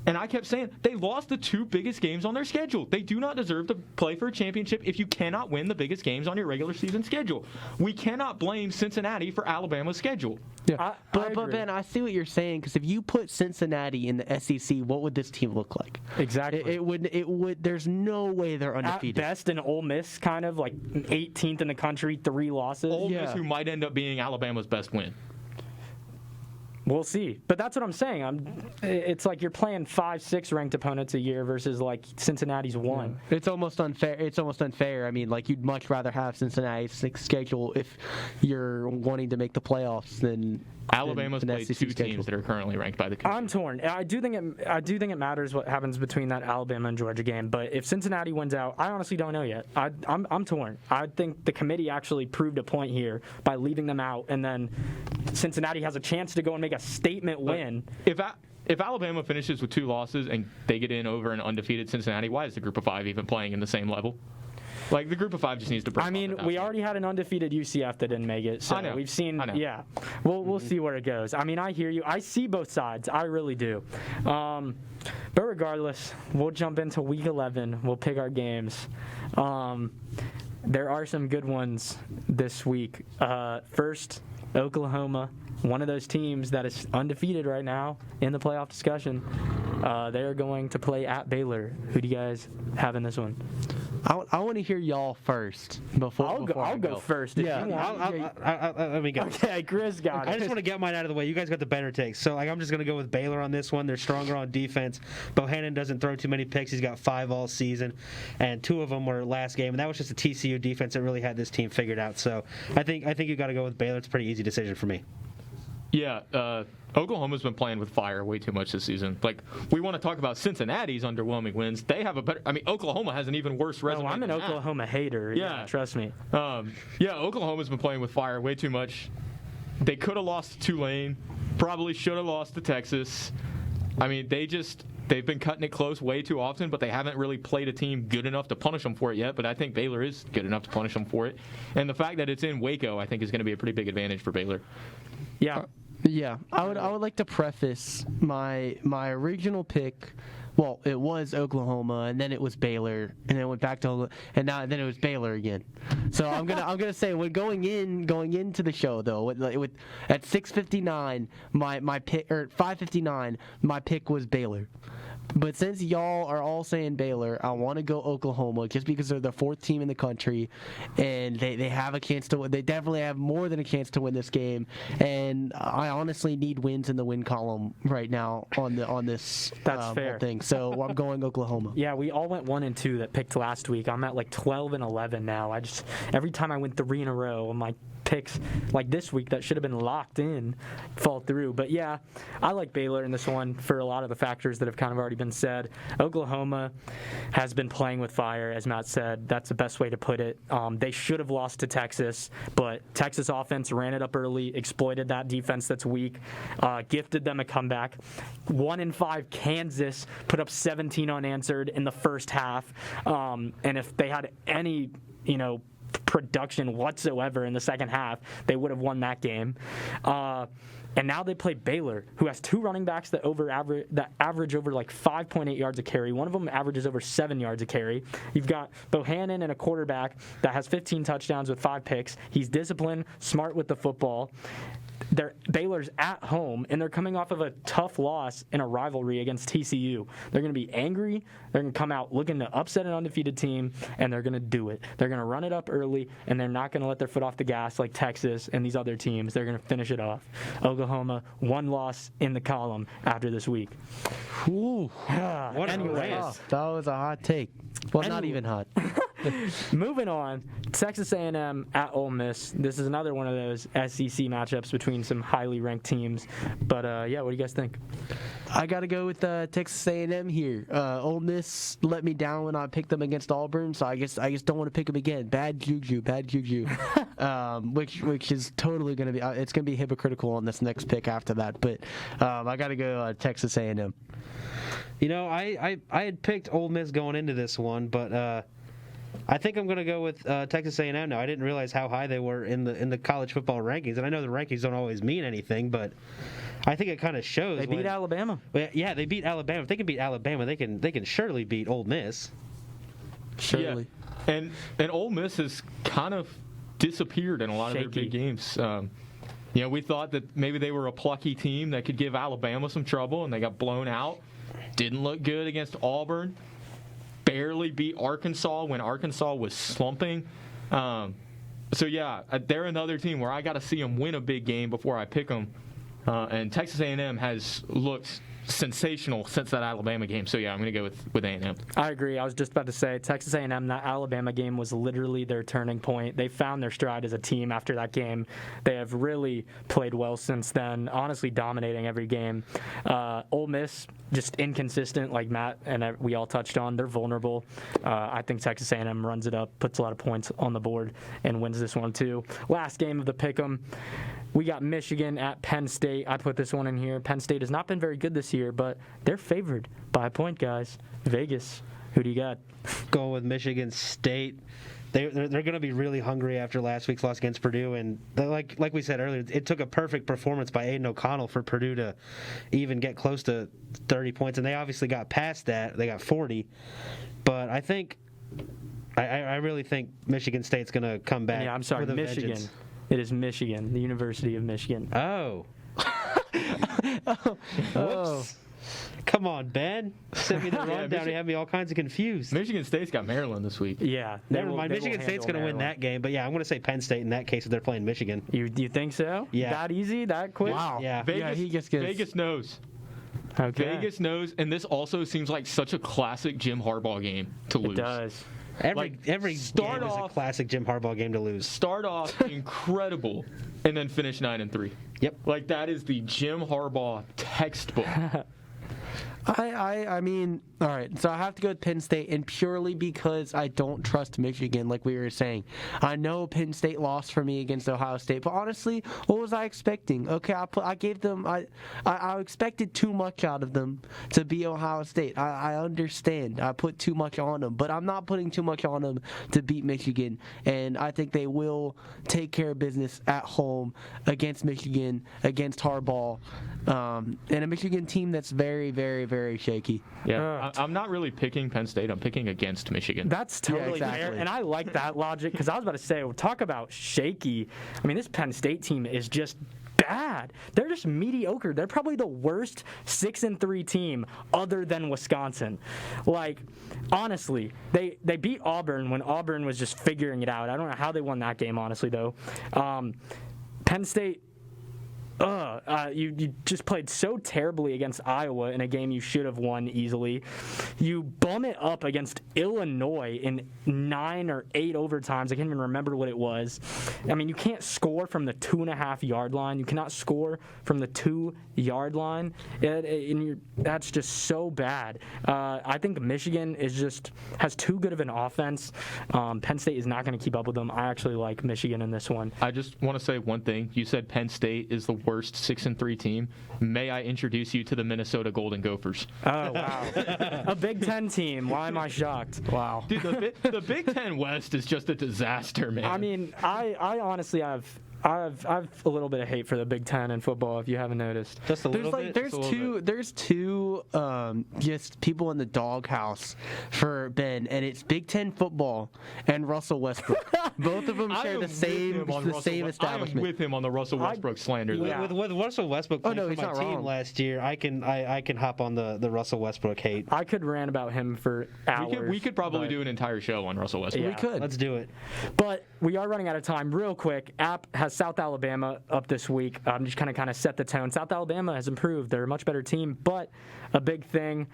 And I kept saying, they lost the 2 biggest games on their schedule. They do not deserve to play for a championship if you cannot win the biggest games on your regular season schedule. We cannot blame Cincinnati for Alabama's schedule. Yeah. But Ben, I see what you're saying, because if you put Cincinnati in the SEC, what would this team look like? Exactly. It would. There's no way they're undefeated. At best, an Ole Miss kind of like 18th in the country, 3 losses. Ole Miss, who might end up being Alabama's best win. We'll see. But that's what I'm saying. It's like you're playing 5-6 ranked opponents a year versus like Cincinnati's 1. Yeah. It's almost unfair. I mean, like, you'd much rather have Cincinnati's schedule if you're wanting to make the playoffs than Alabama's than played SEC 2 schedule. teams that are currently ranked by the committee. I'm torn. I do think it matters what happens between that Alabama and Georgia game. But if Cincinnati wins out, I honestly don't know yet. I'm torn. I think the committee actually proved a point here by leaving them out, and then Cincinnati has a chance to go and make a statement win. If Alabama finishes with 2 losses and they get in over an undefeated Cincinnati, why is the Group of 5 even playing in the same level? Like, the Group of 5 just needs to break. I mean, we already had an undefeated UCF that didn't make it, so I know. we've seen. I know. Yeah, we'll see where it goes. I mean, I hear you. I see both sides. I really do. But regardless, we'll jump into Week 11. We'll pick our games. There are some good ones this week. First, Oklahoma, one of those teams that is undefeated right now in the playoff discussion. They're going to play at Baylor. Who do you guys have in this one? I want to hear y'all first before I'll go first. If you want. Let me go. Okay, Chris got it. I just want to get mine out of the way. You guys got the better takes. So I'm just going to go with Baylor on this one. They're stronger on defense. Bohannon doesn't throw too many picks. He's got 5 all season, and 2 of them were last game. And that was just a TCU defense that really had this team figured out. So I think you got to go with Baylor. It's a pretty easy decision for me. Yeah, Oklahoma's been playing with fire way too much this season. Like, we want to talk about Cincinnati's underwhelming wins. They have a better. I mean, Oklahoma has an even worse resume. Oh, I'm an than that. Oklahoma hater. Yeah, trust me. Oklahoma's been playing with fire way too much. They could have lost to Tulane. Probably should have lost to Texas. I mean, they've been cutting it close way too often, but they haven't really played a team good enough to punish them for it yet. But I think Baylor is good enough to punish them for it. And the fact that it's in Waco, I think, is going to be a pretty big advantage for Baylor. Yeah. Yeah, I would like to preface my original pick. Well, it was Oklahoma, and then it was Baylor, and then it went back to, and then it was Baylor again. So I'm gonna say, when going into the show though, at 6:59, my pick, or 5:59, my pick was Baylor. But since y'all are all saying Baylor, I want to go Oklahoma just because they're the 4th team in the country, and they have a chance to win. They definitely have more than a chance to win this game, and I honestly need wins in the win column right now on this That's fair. whole thing. So I'm going Oklahoma. Yeah, we all went 1 and 2 that picked last week. I'm at like 12 and 11 now. Every time I went 3 in a row, my picks like this week that should have been locked in fall through. But yeah, I like Baylor in this one for a lot of the factors that have kind of already been said. Oklahoma has been playing with fire, as Matt said. That's the best way to put it. They should have lost to Texas, but Texas offense ran it up early, exploited that defense that's weak, gifted them a comeback. 1-5 Kansas put up 17 unanswered in the first half, and if they had any, production whatsoever in the second half, they would have won that game. And now they play Baylor, who has 2 running backs that average over like 5.8 yards a carry. One of them averages over 7 yards a carry. You've got Bohannon and a quarterback that has 15 touchdowns with 5 picks. He's disciplined, smart with the football. Baylor's at home, and they're coming off of a tough loss in a rivalry against TCU. They're going to be angry. They're going to come out looking to upset an undefeated team, and they're going to do it. They're going to run it up early, and they're not going to let their foot off the gas like Texas and these other teams. They're going to finish it off. Oklahoma, 1 loss in the column after this week. Ooh. What Anyways. That was a hot take. Well, not even hot. Moving on, Texas A&M at Ole Miss. This is another one of those SEC matchups between some highly ranked teams. But yeah, what do you guys think? I got to go with Texas A&M here. Ole Miss let me down when I picked them against Auburn, so I guess don't want to pick them again. Bad juju. Which is totally going to be it's going to be hypocritical on this next pick after that. But I got to go Texas A&M. You know, I had picked Ole Miss going into this one, but I think I'm going to go with Texas A&M now. I didn't realize how high they were in the college football rankings, and I know the rankings don't always mean anything, but I think it kind of shows. They beat Alabama. Well, yeah, they beat Alabama. If they can beat Alabama, they can surely beat Ole Miss. Surely. Yeah. And Ole Miss has kind of disappeared in a lot of their big games. We thought that maybe they were a plucky team that could give Alabama some trouble, and they got blown out. Didn't look good against Auburn. Barely beat Arkansas when Arkansas was slumping. They're another team where I got to see them win a big game before I pick them. And Texas A&M has looked sensational since that Alabama game. So, yeah, I'm going to go with A&M. I agree. I was just about to say, Texas A&M, that Alabama game was literally their turning point. They found their stride as a team after that game. They have really played well since then, honestly dominating every game. Ole Miss, just inconsistent, like Matt and we all touched on. They're vulnerable. I think Texas A&M runs it up, puts a lot of points on the board, and wins this one too. Last game of the pick'em. We got Michigan at Penn State. I put this one in here. Penn State has not been very good this year, but they're favored by a point, guys. Vegas, who do you got? Going with Michigan State. They're going to be really hungry after last week's loss against Purdue, and like we said earlier, it took a perfect performance by Aiden O'Connell for Purdue to even get close to 30 points, and they obviously got past that. They got 40, but I think I really think Michigan State's going to come back. Yeah, I'm sorry, Michigan. Vengeance. It is Michigan, the University of Michigan. Oh. Whoops. Come on, Ben. Sent me the rundown. He had me all kinds of confused. Michigan State's got Maryland this week. Yeah. Never mind. Michigan State's going to win that game. But, yeah, I'm going to say Penn State in that case if they're playing Michigan. You think so? Yeah. That easy? That quick? Wow. Yeah. Vegas knows. Okay. Vegas knows, and this also seems like such a classic Jim Harbaugh game to lose. It does. Every game is a classic Jim Harbaugh game to lose. Start off incredible, and then finish 9-3. Yep. Like that is the Jim Harbaugh textbook. I mean, all right, so I have to go with Penn State, and purely because I don't trust Michigan, like we were saying. I know Penn State lost for me against Ohio State, but honestly, what was I expecting? Okay, I gave them, I expected too much out of them to be Ohio State. I understand. I put too much on them, but I'm not putting too much on them to beat Michigan, and I think they will take care of business at home against Michigan, against Harbaugh, and a Michigan team that's very, very, very shaky. Yeah, I'm not really picking Penn State. I'm picking against Michigan. That's totally fair, and I like that logic because I was about to say, talk about shaky. I mean, this Penn State team is just bad. They're just mediocre. They're probably the worst 6-3 team other than Wisconsin. Like, honestly, they beat Auburn when Auburn was just figuring it out. I don't know how they won that game, honestly, though. Penn State, you just played so terribly against Iowa in a game you should have won easily. You bum it up against Illinois in 9 or 8 overtimes. I can't even remember what it was. I mean, you can't score from the 2.5-yard line. You cannot score from the 2-yard line. That's just so bad. I think Michigan has too good of an offense. Penn State is not going to keep up with them. I actually like Michigan in this one. I just want to say one thing. You said Penn State is the worst 6-3 team. May I introduce you to the Minnesota Golden Gophers? Oh, wow. A Big Ten team. Why am I shocked? Wow. Dude, the Big Ten West is just a disaster, man. I mean, I honestly have a little bit of hate for the Big Ten in football, if you haven't noticed. Just a little bit? There's two just people in the doghouse for Ben, and it's Big Ten football and Russell Westbrook. Both of them share the same establishment. I am with him on the Russell Westbrook slander. Yeah. With Russell Westbrook playing for my team last year, I can hop on the Russell Westbrook hate. I could rant about him for hours. We could probably do an entire show on Russell Westbrook. Yeah. We could. Let's do it. But we are running out of time. Real quick, App has South Alabama up this week. I'm just kind of set the tone. South Alabama has improved. They're a much better team, but a big thing,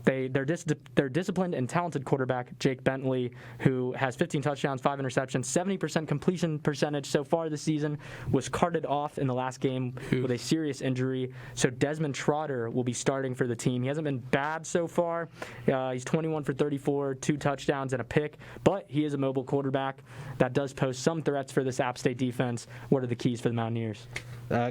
Their disciplined and talented quarterback, Jake Bentley, who has 15 touchdowns, 5 interceptions, 70% completion percentage so far this season, was carted off in the last game with a serious injury. So Desmond Trotter will be starting for the team. He hasn't been bad so far. He's 21 for 34, 2 touchdowns and a pick, but he is a mobile quarterback that does pose some threats for this App State defense. What are the keys for the Mountaineers?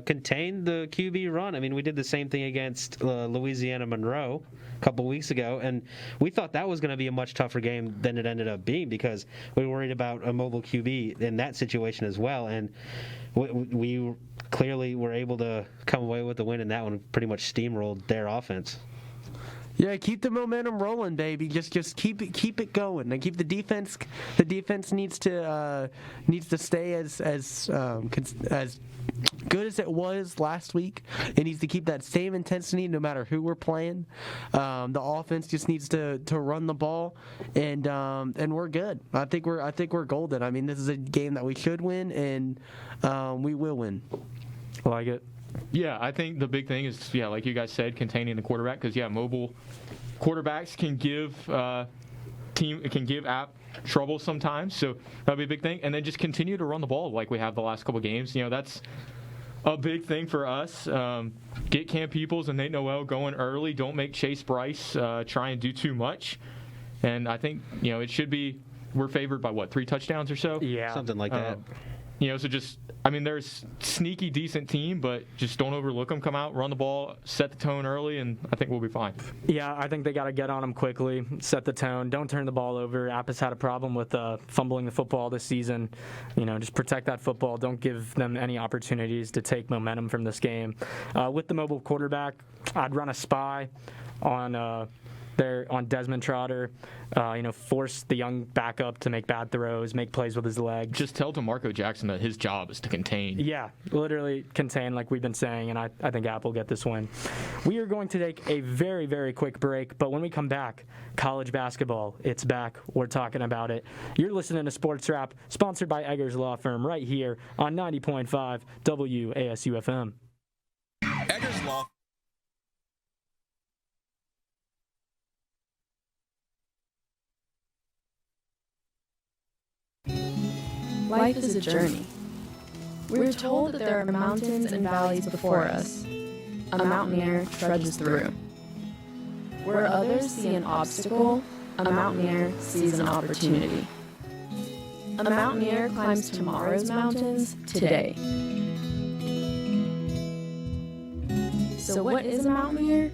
Contain the QB run. I mean, we did the same thing against Louisiana Monroe a couple weeks ago, and we thought that was going to be a much tougher game than it ended up being because we worried about a mobile QB in that situation as well, and we clearly were able to come away with the win in that one, pretty much steamrolled their offense. Yeah, keep the momentum rolling, baby. Just keep it going. And keep the defense. The defense needs to stay as good as it was last week. It needs to keep that same intensity no matter who we're playing. The offense just needs to run the ball, and we're good. I think we're golden. I mean, this is a game that we should win, and we will win. I like it. Yeah, I think the big thing is, like you guys said, containing the quarterback because, mobile quarterbacks can give app trouble sometimes, so that'll be a big thing. And then just continue to run the ball like we have the last couple of games. That's a big thing for us. Get Cam Peoples and Nate Noel going early. Don't make Chase Bryce try and do too much. And I think, it should be we're favored by, 3 touchdowns or so? Yeah. Something like that. So just, there's sneaky, decent team, but just don't overlook them. Come out, run the ball, set the tone early, and I think we'll be fine. Yeah, I think they got to get on them quickly, set the tone. Don't turn the ball over. App has had a problem with fumbling the football this season. Just protect that football. Don't give them any opportunities to take momentum from this game. With the mobile quarterback, I'd run a spy on Desmond Trotter, force the young backup to make bad throws, make plays with his legs. Just tell DeMarco Jackson that his job is to contain. Yeah, literally contain like we've been saying, and I think App will get this win. We are going to take a very, very quick break, but when we come back, college basketball, it's back. We're talking about it. You're listening to Sports Wrap, sponsored by Eggers Law Firm, right here on 90.5 WASU-FM. Eggers Law. Life is a journey. We're told that there are mountains and valleys before us. A mountaineer trudges through. Where others see an obstacle, a mountaineer sees an opportunity. A mountaineer climbs tomorrow's mountains today. So what is a mountaineer?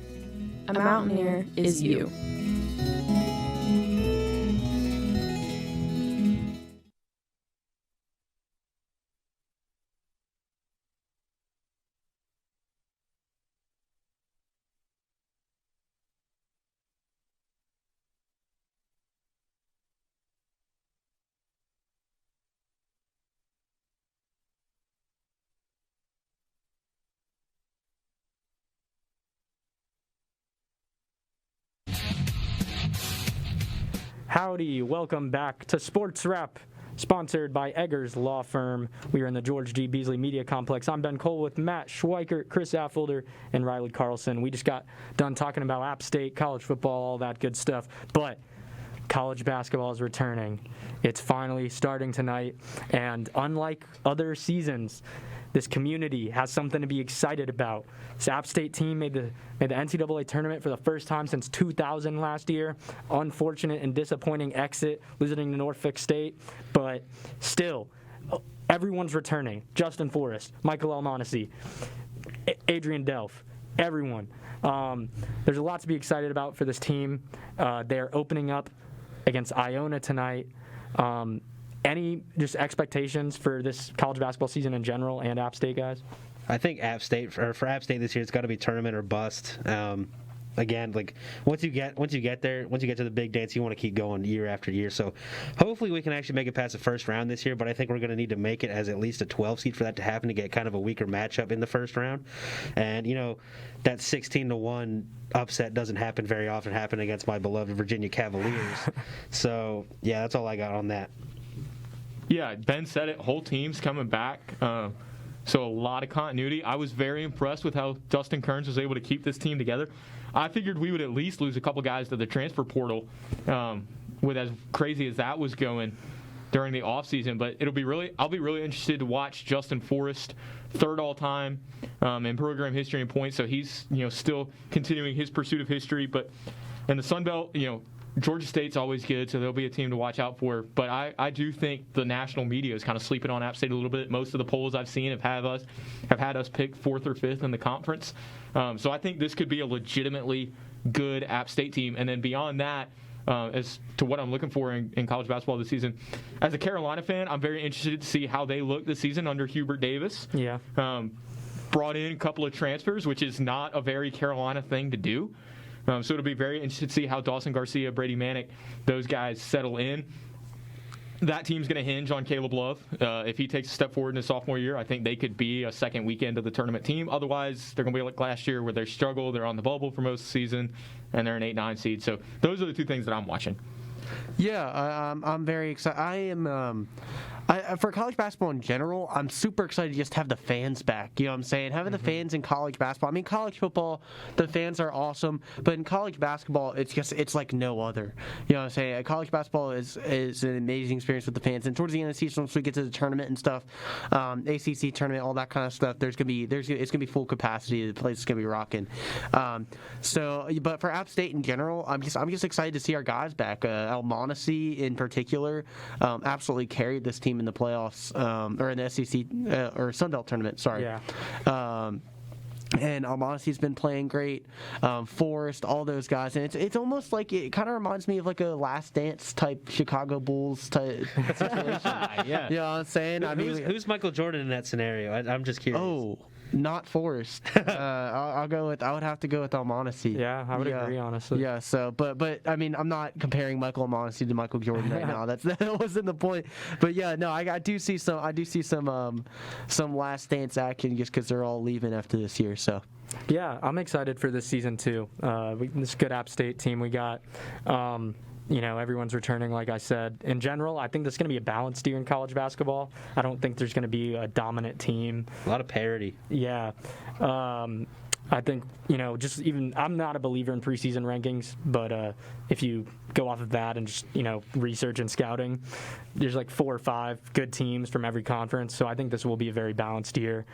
A mountaineer is you. Howdy, welcome back to Sports Wrap, sponsored by Eggers Law Firm. We are in the George G. Beasley Media Complex. I'm Ben Cole with Matt Schweikert, Chris Affolder, and Riley Carlson. We just got done talking about App State, college football, all that good stuff. But college basketball is returning. It's finally starting tonight. And unlike other seasons, this community has something to be excited about. This App State team made the NCAA tournament for the first time since 2000 last year. Unfortunate and disappointing exit, losing to Norfolk State. But still, everyone's returning. Justin Forrest, Michael Elmonacy, Adrian Delph, everyone. There's a lot to be excited about for this team. They're opening up against Iona tonight. Any just expectations for this college basketball season in general and App State, guys? I think App State for App State this year, it's got to be tournament or bust. Again, like once you get there, once you get to the big dance, you want to keep going year after year. So hopefully we can actually make it past the first round this year. But I think we're going to need to make it as at least a 12 seed for that to happen, to get kind of a weaker matchup in the first round. And that 16-1 upset doesn't happen very often. Happen against my beloved Virginia Cavaliers. So yeah, that's all I got on that. Yeah, Ben said it. Whole team's coming back. So a lot of continuity. I was very impressed with how Dustin Kearns was able to keep this team together. I figured we would at least lose a couple guys to the transfer portal with as crazy as that was going during the offseason. But I'll be really interested to watch Justin Forrest, third all-time in program history and points. So he's still continuing his pursuit of history. But in the Sun Belt, Georgia State's always good, so they'll be a team to watch out for. But I do think the national media is kind of sleeping on App State a little bit. Most of the polls I've seen have had us pick 4th or 5th in the conference. So I think this could be a legitimately good App State team. And then beyond that, as to what I'm looking for in college basketball this season, as a Carolina fan, I'm very interested to see how they look this season under Hubert Davis. Yeah. Brought in a couple of transfers, which is not a very Carolina thing to do. So it'll be very interesting to see how Dawson Garcia, Brady Manick, those guys settle in. That team's going to hinge on Caleb Love. If he takes a step forward in his sophomore year, I think they could be a second weekend of the tournament team. Otherwise, they're going to be like last year where they struggle. They're on the bubble for most of the season, and they're an 8-9 seed. So those are the two things that I'm watching. Yeah, I'm very excited. I am. For college basketball in general, I'm super excited to just have the fans back. You know what I'm saying? Having the fans in college basketball. I mean, college football, the fans are awesome, but in college basketball, it's like no other. You know what I'm saying? College basketball is an amazing experience with the fans. And towards the end of the season, once we get to the tournament and stuff, ACC tournament, all that kind of stuff, it's gonna be full capacity. The place is gonna be rocking. But for App State in general, I'm just excited to see our guys back. Almonacey in particular, absolutely carried this team in the playoffs, or in the SEC or Sun Belt tournament. Sorry. Yeah. And Almonacey's been playing great. Forrest, all those guys, and it's almost like it kind of reminds me of like a Last Dance type Chicago Bulls type situation. Yeah. You know what I'm saying? Who's Michael Jordan in that scenario? I'm just curious. Oh. Not Forrest. I would have to go with Almonacey. Yeah, I would agree, honestly. Yeah. So, but I mean, I'm not comparing Michael Almonacey to Michael Jordan right now. That wasn't the point. But yeah, no, I do see some Last Dance action just because they're all leaving after this year. So. Yeah, I'm excited for this season too. This good App State team we got. Everyone's returning, like I said. In general, I think this is going to be a balanced year in college basketball. I don't think there's going to be a dominant team. A lot of parity. Yeah. I think, I'm not a believer in preseason rankings, but if you go off of that and just, research and scouting, there's like 4 or 5 good teams from every conference. So I think this will be a very balanced year.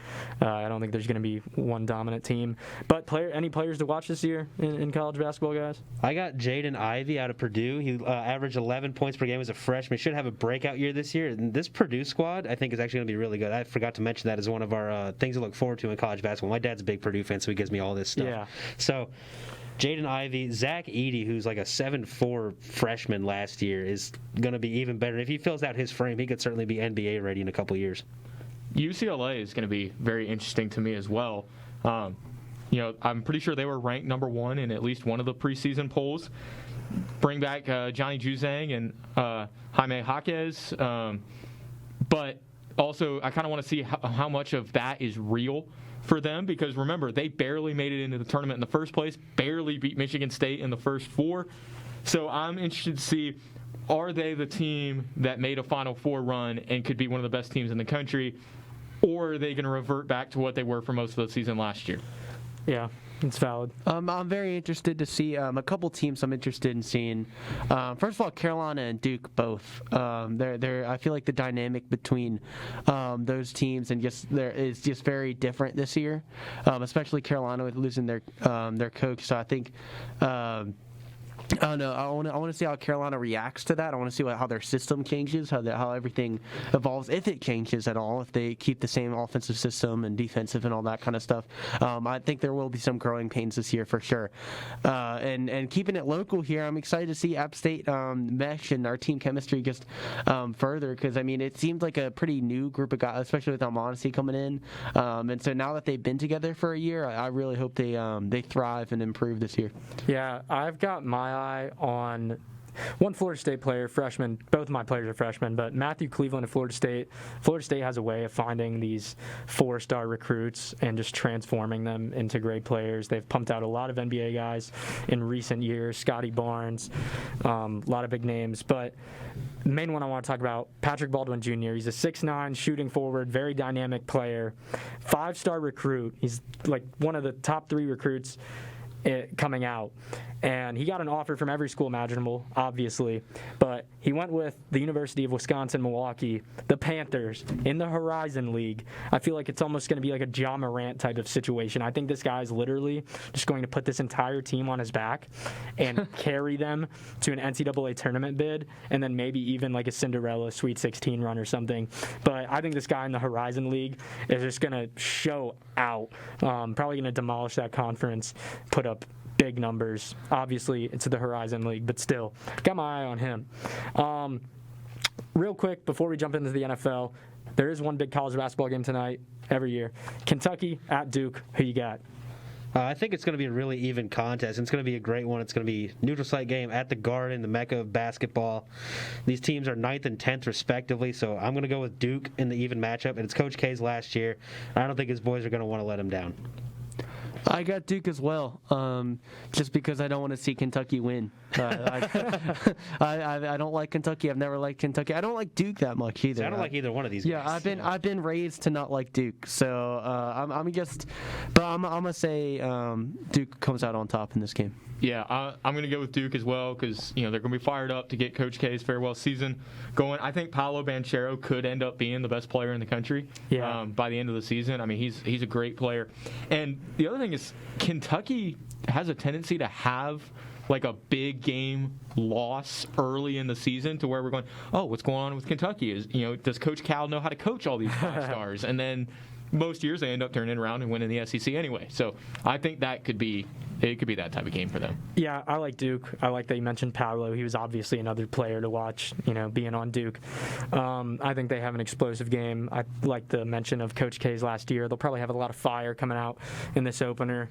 I don't think there's going to be one dominant team. But any players to watch this year in college basketball, guys? I got Jaden Ivey out of Purdue. He averaged 11 points per game as a freshman. He should have a breakout year this year. And this Purdue squad, I think, is actually going to be really good. I forgot to mention that as one of our things to look forward to in college basketball. My dad's a big Purdue fan, so he gives me all this stuff. Yeah. So Jaden Ivey, Zach Edey, who's like a 7'4" freshman last year, is going to be even better. If he fills out his frame, he could certainly be NBA ready in a couple years. UCLA is going to be very interesting to me as well. I'm pretty sure they were ranked number 1 in at least one of the preseason polls. Bring back Johnny Juzang and Jaime Jaquez. But also, I kind of want to see how much of that is real for them, because remember, they barely made it into the tournament in the first place, barely beat Michigan State in the first 4. So I'm interested to see, are they the team that made a Final Four run and could be one of the best teams in the country, or are they going to revert back to what they were for most of the season last year? Yeah, it's valid. I'm very interested to see a couple teams I'm interested in seeing. First of all, Carolina and Duke both. I feel like the dynamic between those teams is just very different this year, especially Carolina with losing their coach. So I think. I don't know. I want to see how Carolina reacts to that. I want to see how their system changes, how everything evolves, if it changes at all, if they keep the same offensive system and defensive and all that kind of stuff. I think there will be some growing pains this year for sure. And keeping it local here, I'm excited to see App State mesh and our team chemistry just further, because, I mean, it seemed like a pretty new group of guys, especially with Almonacey coming in. And so now that they've been together for a year, I really hope they thrive and improve this year. Yeah, I've got my eye on one Florida State player, freshman. Both of my players are freshmen, but Matthew Cleveland at Florida State. Florida State has a way of finding these 4-star recruits and just transforming them into great players. They've pumped out a lot of NBA guys in recent years. Scotty Barnes, a lot of big names, but the main one I want to talk about, Patrick Baldwin Jr. He's a 6'9", shooting forward, very dynamic player, 5-star recruit. He's like one of the top 3 recruits coming out. And he got an offer from every school imaginable, obviously. But he went with the University of Wisconsin-Milwaukee, the Panthers, in the Horizon League. I feel like it's almost going to be like a Ja Morant type of situation. I think this guy's literally just going to put this entire team on his back and carry them to an NCAA tournament bid, and then maybe even like a Cinderella Sweet 16 run or something. But I think this guy in the Horizon League is just going to show out. Probably going to demolish that conference, put up big numbers. Obviously, it's the Horizon League, but still, got my eye on him. Real quick, before we jump into the NFL, there is one big college basketball game tonight, every year. Kentucky at Duke. Who you got? I think it's going to be a really even contest. It's going to be a great one. It's going to be neutral site game at the Garden, the mecca of basketball. These teams are 9th and 10th respectively, so I'm going to go with Duke in the even matchup. And it's Coach K's last year. I don't think his boys are going to want to let him down. I got Duke as well, just because I don't want to see Kentucky win. I don't like Kentucky. I've never liked Kentucky. I don't like Duke that much either. I don't like either one of these guys. Yeah, I've been raised to not like Duke, so I'm gonna say Duke comes out on top in this game. Yeah, I'm going to go with Duke as well because they're going to be fired up to get Coach K's farewell season going. I think Paolo Banchero could end up being the best player in the country by the end of the season. I mean, he's a great player. And the other thing is Kentucky has a tendency to have like a big game loss early in the season to where we're going, oh, what's going on with Kentucky? Does Coach Cal know how to coach all these 5 stars? And then most years they end up turning around and winning the SEC anyway. So I think it could be that type of game for them. Yeah, I like Duke. I like that you mentioned Paolo. He was obviously another player to watch, being on Duke. I think they have an explosive game. I like the mention of Coach K's last year. They'll probably have a lot of fire coming out in this opener.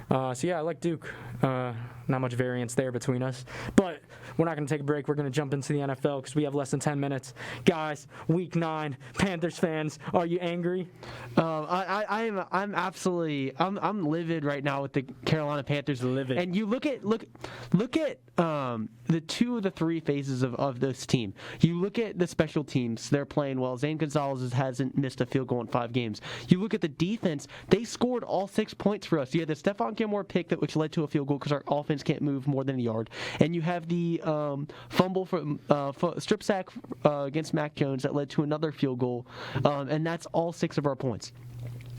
So yeah, I like Duke. Not much variance there between us. But we're not going to take a break. We're going to jump into the NFL because we have less than 10 minutes. Guys, Week 9, Panthers fans, are you angry? I'm absolutely livid right now with the Carolina Panthers. Livid. And you look at the 2 of the 3 phases of this team. You look at the special teams; they're playing well. Zane Gonzalez hasn't missed a field goal in 5 games. You look at the defense; they scored all 6 points for us. You had the Stephon Gilmore pick which led to a field goal because our offense can't move more than a yard, and you have the fumble from strip sack against Mac Jones that led to another field goal, and that's all 6 of our points.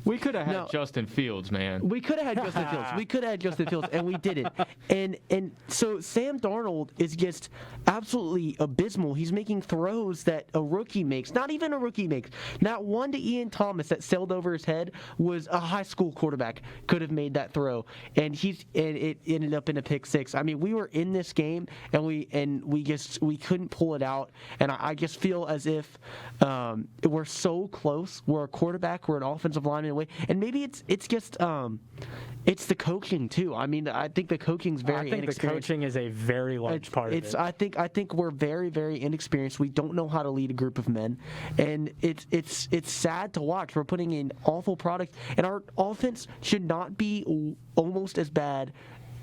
We could have had Justin Fields, man. We could have had Justin Fields. And we didn't. And so Sam Darnold is just absolutely abysmal. He's making throws that a rookie makes. Not even a rookie makes. Not one to Ian Thomas that sailed over his head was a high school quarterback could have made that throw. And it ended up in a pick 6. I mean, we were in this game and we couldn't pull it out. And I just feel as if we're so close. We're a quarterback. We're an offensive lineman away, and maybe it's just it's the coaching too. I mean, I think the coaching's very inexperienced. The coaching is a very large part of it. I think we're very, very inexperienced. We don't know how to lead a group of men, and it's sad to watch. We're putting in awful product, and our offense should not be almost as bad,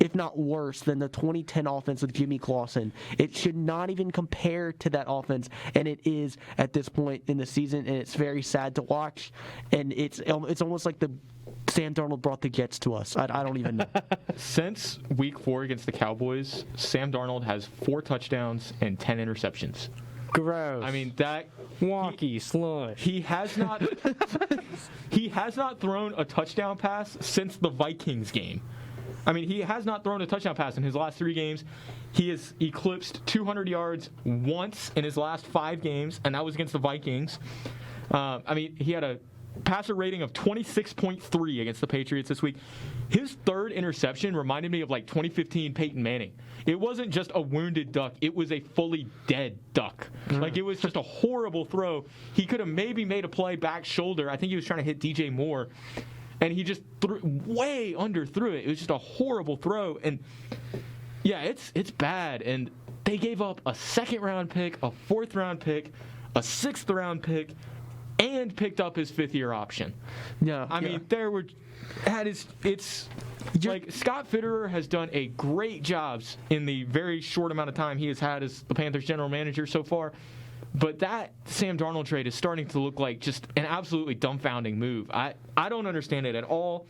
if not worse, than the 2010 offense with Jimmy Clausen. It should not even compare to that offense, and it is at this point in the season, and it's very sad to watch. And it's almost like the Sam Darnold brought the Jets to us. I don't even know. Since Week 4 against the Cowboys, Sam Darnold has 4 touchdowns and 10 interceptions. Gross. I mean, that wonky slush. He has not thrown a touchdown pass since the Vikings game. I mean, he has not thrown a touchdown pass in his last 3 games. He has eclipsed 200 yards once in his last 5 games, and that was against the Vikings. I mean, he had a passer rating of 26.3 against the Patriots this week. His 3rd interception reminded me of like 2015 Peyton Manning. It wasn't just a wounded duck. It was a fully dead duck. Like, it was just a horrible throw. He could have maybe made a play back shoulder. I think he was trying to hit DJ Moore. And he just underthrew it. It was just a horrible throw. And, yeah, it's bad. And they gave up a 2nd-round pick, a 4th-round pick, a 6th-round pick, and picked up his 5th-year option. Yeah. I mean, like Scott Fitterer has done a great job in the very short amount of time he has had as the Panthers general manager so far. But that Sam Darnold trade is starting to look like just an absolutely dumbfounding move. I don't understand it at all.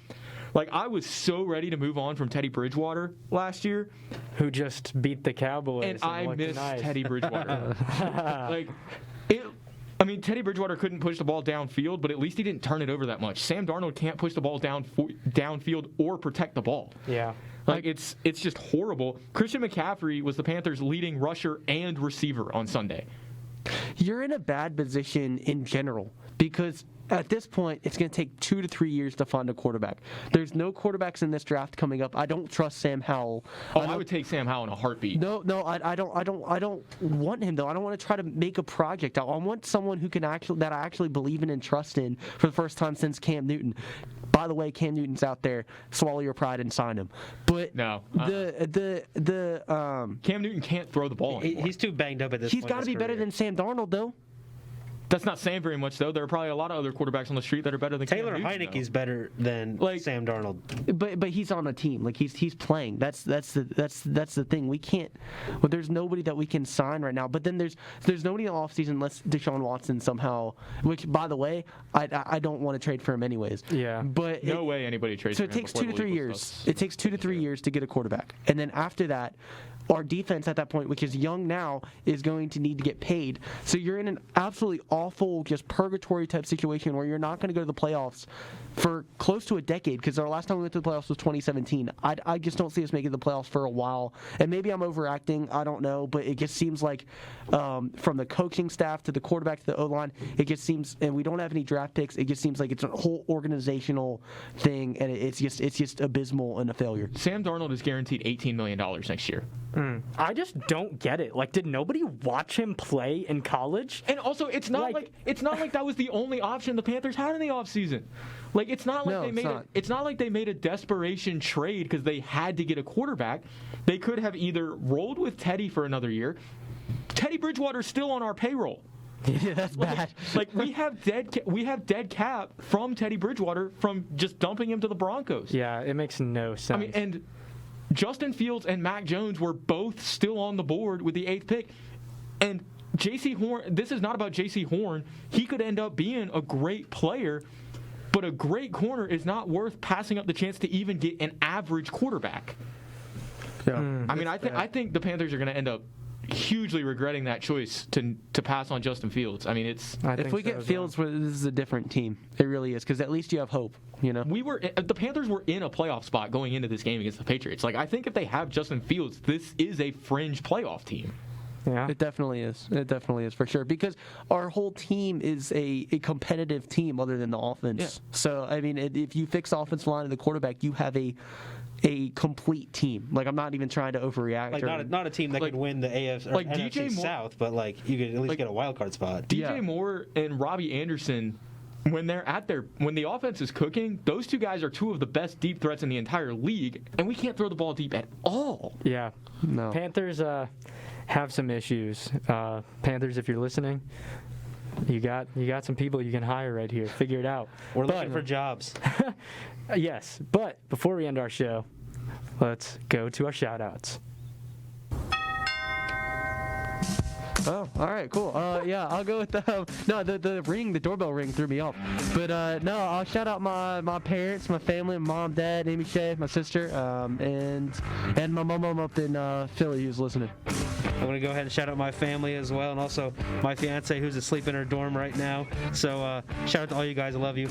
Like, I was so ready to move on from Teddy Bridgewater last year. Who just beat the Cowboys. And I miss nice. Teddy Bridgewater. Teddy Bridgewater couldn't push the ball downfield, but at least he didn't turn it over that much. Sam Darnold can't push the ball downfield or protect the ball. Yeah. Like, it's just horrible. Christian McCaffrey was the Panthers' leading rusher and receiver on Sunday. You're in a bad position in general because at this point, it's going to take 2 to 3 years to find a quarterback. There's no quarterbacks in this draft coming up. I don't trust Sam Howell. I would take Sam Howell in a heartbeat. No, I don't want him though. I don't want to try to make a project. I want someone who can I actually believe in and trust in for the first time since Cam Newton. By the way, Cam Newton's out there. Swallow your pride and sign him. But no, Cam Newton can't throw the ball anymore. He's too banged up at this point. He's got to be better than Sam Darnold though. That's not saying very much, though. There are probably a lot of other quarterbacks on the street that are better than Taylor Cam Newton, Heineke's better than Sam Darnold. But he's on a team. Like he's playing. That's the thing. We can't. Well, there's nobody that we can sign right now. But then there's nobody in the offseason unless Deshaun Watson somehow. Which, by the way, I don't want to trade for him anyways. Yeah. But no way anybody trades. So for it him takes before 2 to the 3 legal years. stuff. It takes 2 to 3 years to get a quarterback, and then after that, our defense at that point, which is young now, is going to need to get paid. So you're in an absolutely awful, just purgatory type situation where you're not going to go to the playoffs for close to a decade, because our last time we went to the playoffs was 2017. I just don't see us making the playoffs for a while. And maybe I'm overacting, I don't know, but it just seems like from the coaching staff to the quarterback to the O-line, it just seems, and we don't have any draft picks, it just seems like it's a whole organizational thing, and it's just abysmal and a failure. Sam Darnold is guaranteed $18 million next year. I just don't get it. Like, did nobody watch him play in college? And also, it's not like that was the only option the Panthers had in the offseason. Like, it's not like it's not like they made a desperation trade because they had to get a quarterback. They could have either rolled with Teddy for another year. Teddy Bridgewater's still on our payroll. Yeah, that's bad. Like we have dead cap from Teddy Bridgewater from just dumping him to the Broncos. Yeah, it makes no sense. I mean, and Justin Fields and Mac Jones were both still on the board with the 8th pick. And J.C. Horn, this is not about J.C. Horn. He could end up being a great player, but a great corner is not worth passing up the chance to even get an average quarterback. Yeah. I mean, I think the Panthers are going to end up hugely regretting that choice to pass on Justin Fields. I mean, if we get Fields, this is a different team. It really is, because at least you have hope. You know, the Panthers were in a playoff spot going into this game against the Patriots. Like, I think if they have Justin Fields, this is a fringe playoff team. Yeah. It definitely is. It definitely is, for sure. Because our whole team is a competitive team other than the offense. Yeah. So, I mean, if you fix the offensive line and the quarterback, you have a complete team. Like, I'm not even trying to overreact. Like, not a team that could win the AFC or like NFC DJ Moore, South, but, like, you could at least get a wild card spot. DJ Moore and Robbie Anderson, when the offense is cooking, those two guys are two of the best deep threats in the entire league, and we can't throw the ball deep at all. Yeah. No. Panthers have some issues. Panthers, if you're listening, you got some people you can hire right here. Figure it out. We're looking for jobs. Yes, but before we end our show, let's go to our shout-outs. Oh, all right, cool. Yeah, I'll go with the doorbell ring threw me off. But no, I'll shout out my parents, my family, mom, dad, Amy Shay, my sister, and my mom up in Philly who's listening. I'm going to go ahead and shout out my family as well, and also my fiance who's asleep in her dorm right now. So shout out to all you guys. I love you.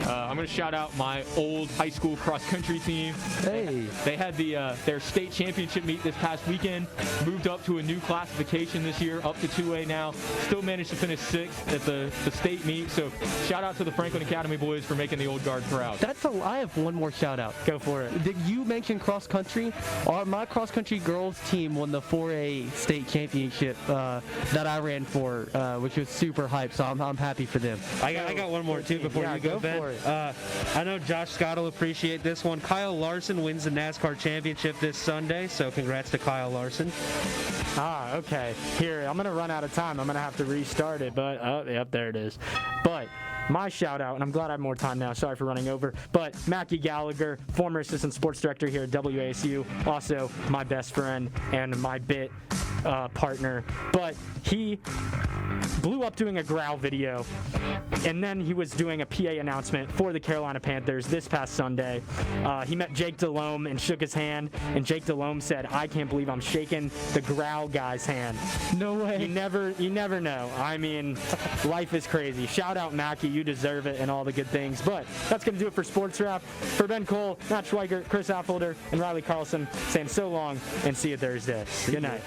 I'm going to shout out my old high school cross-country team. Hey. They had their state championship meet this past weekend, moved up to a new classification this year, up to 2A now. Still managed to finish 6th at the state meet. So shout out to the Franklin Academy boys for making the old guard proud. I have one more shout out. Go for it. Did you mention cross country? My cross country girls team won the 4A state championship that I ran for, which was super hype. So I'm happy for them. I got one more too before you go, Ben. I know Josh Scott will appreciate this one. Kyle Larson wins the NASCAR championship this Sunday, so congrats to Kyle Larson. Okay. Here, I'm going to run out of time. I'm going to have to restart it, but, yep, there it is. But my shout out, and I'm glad I have more time now. Sorry for running over. But Mackie Gallagher, former assistant sports director here at WASU, also my best friend and my bit partner. But he blew up doing a growl video, and then he was doing a PA announcement for the Carolina Panthers this past Sunday. He met Jake Delhomme and shook his hand, and Jake Delhomme said, "I can't believe I'm shaking the growl guy's hand." No way. You never know. I mean, life is crazy. Shout out Mackie, you deserve it, and all the good things. But that's going to do it for Sports Wrap. For Ben Cole, Matt Schweiger, Chris Affolter, and Riley Carlson, saying so long and see you Thursday. Good night.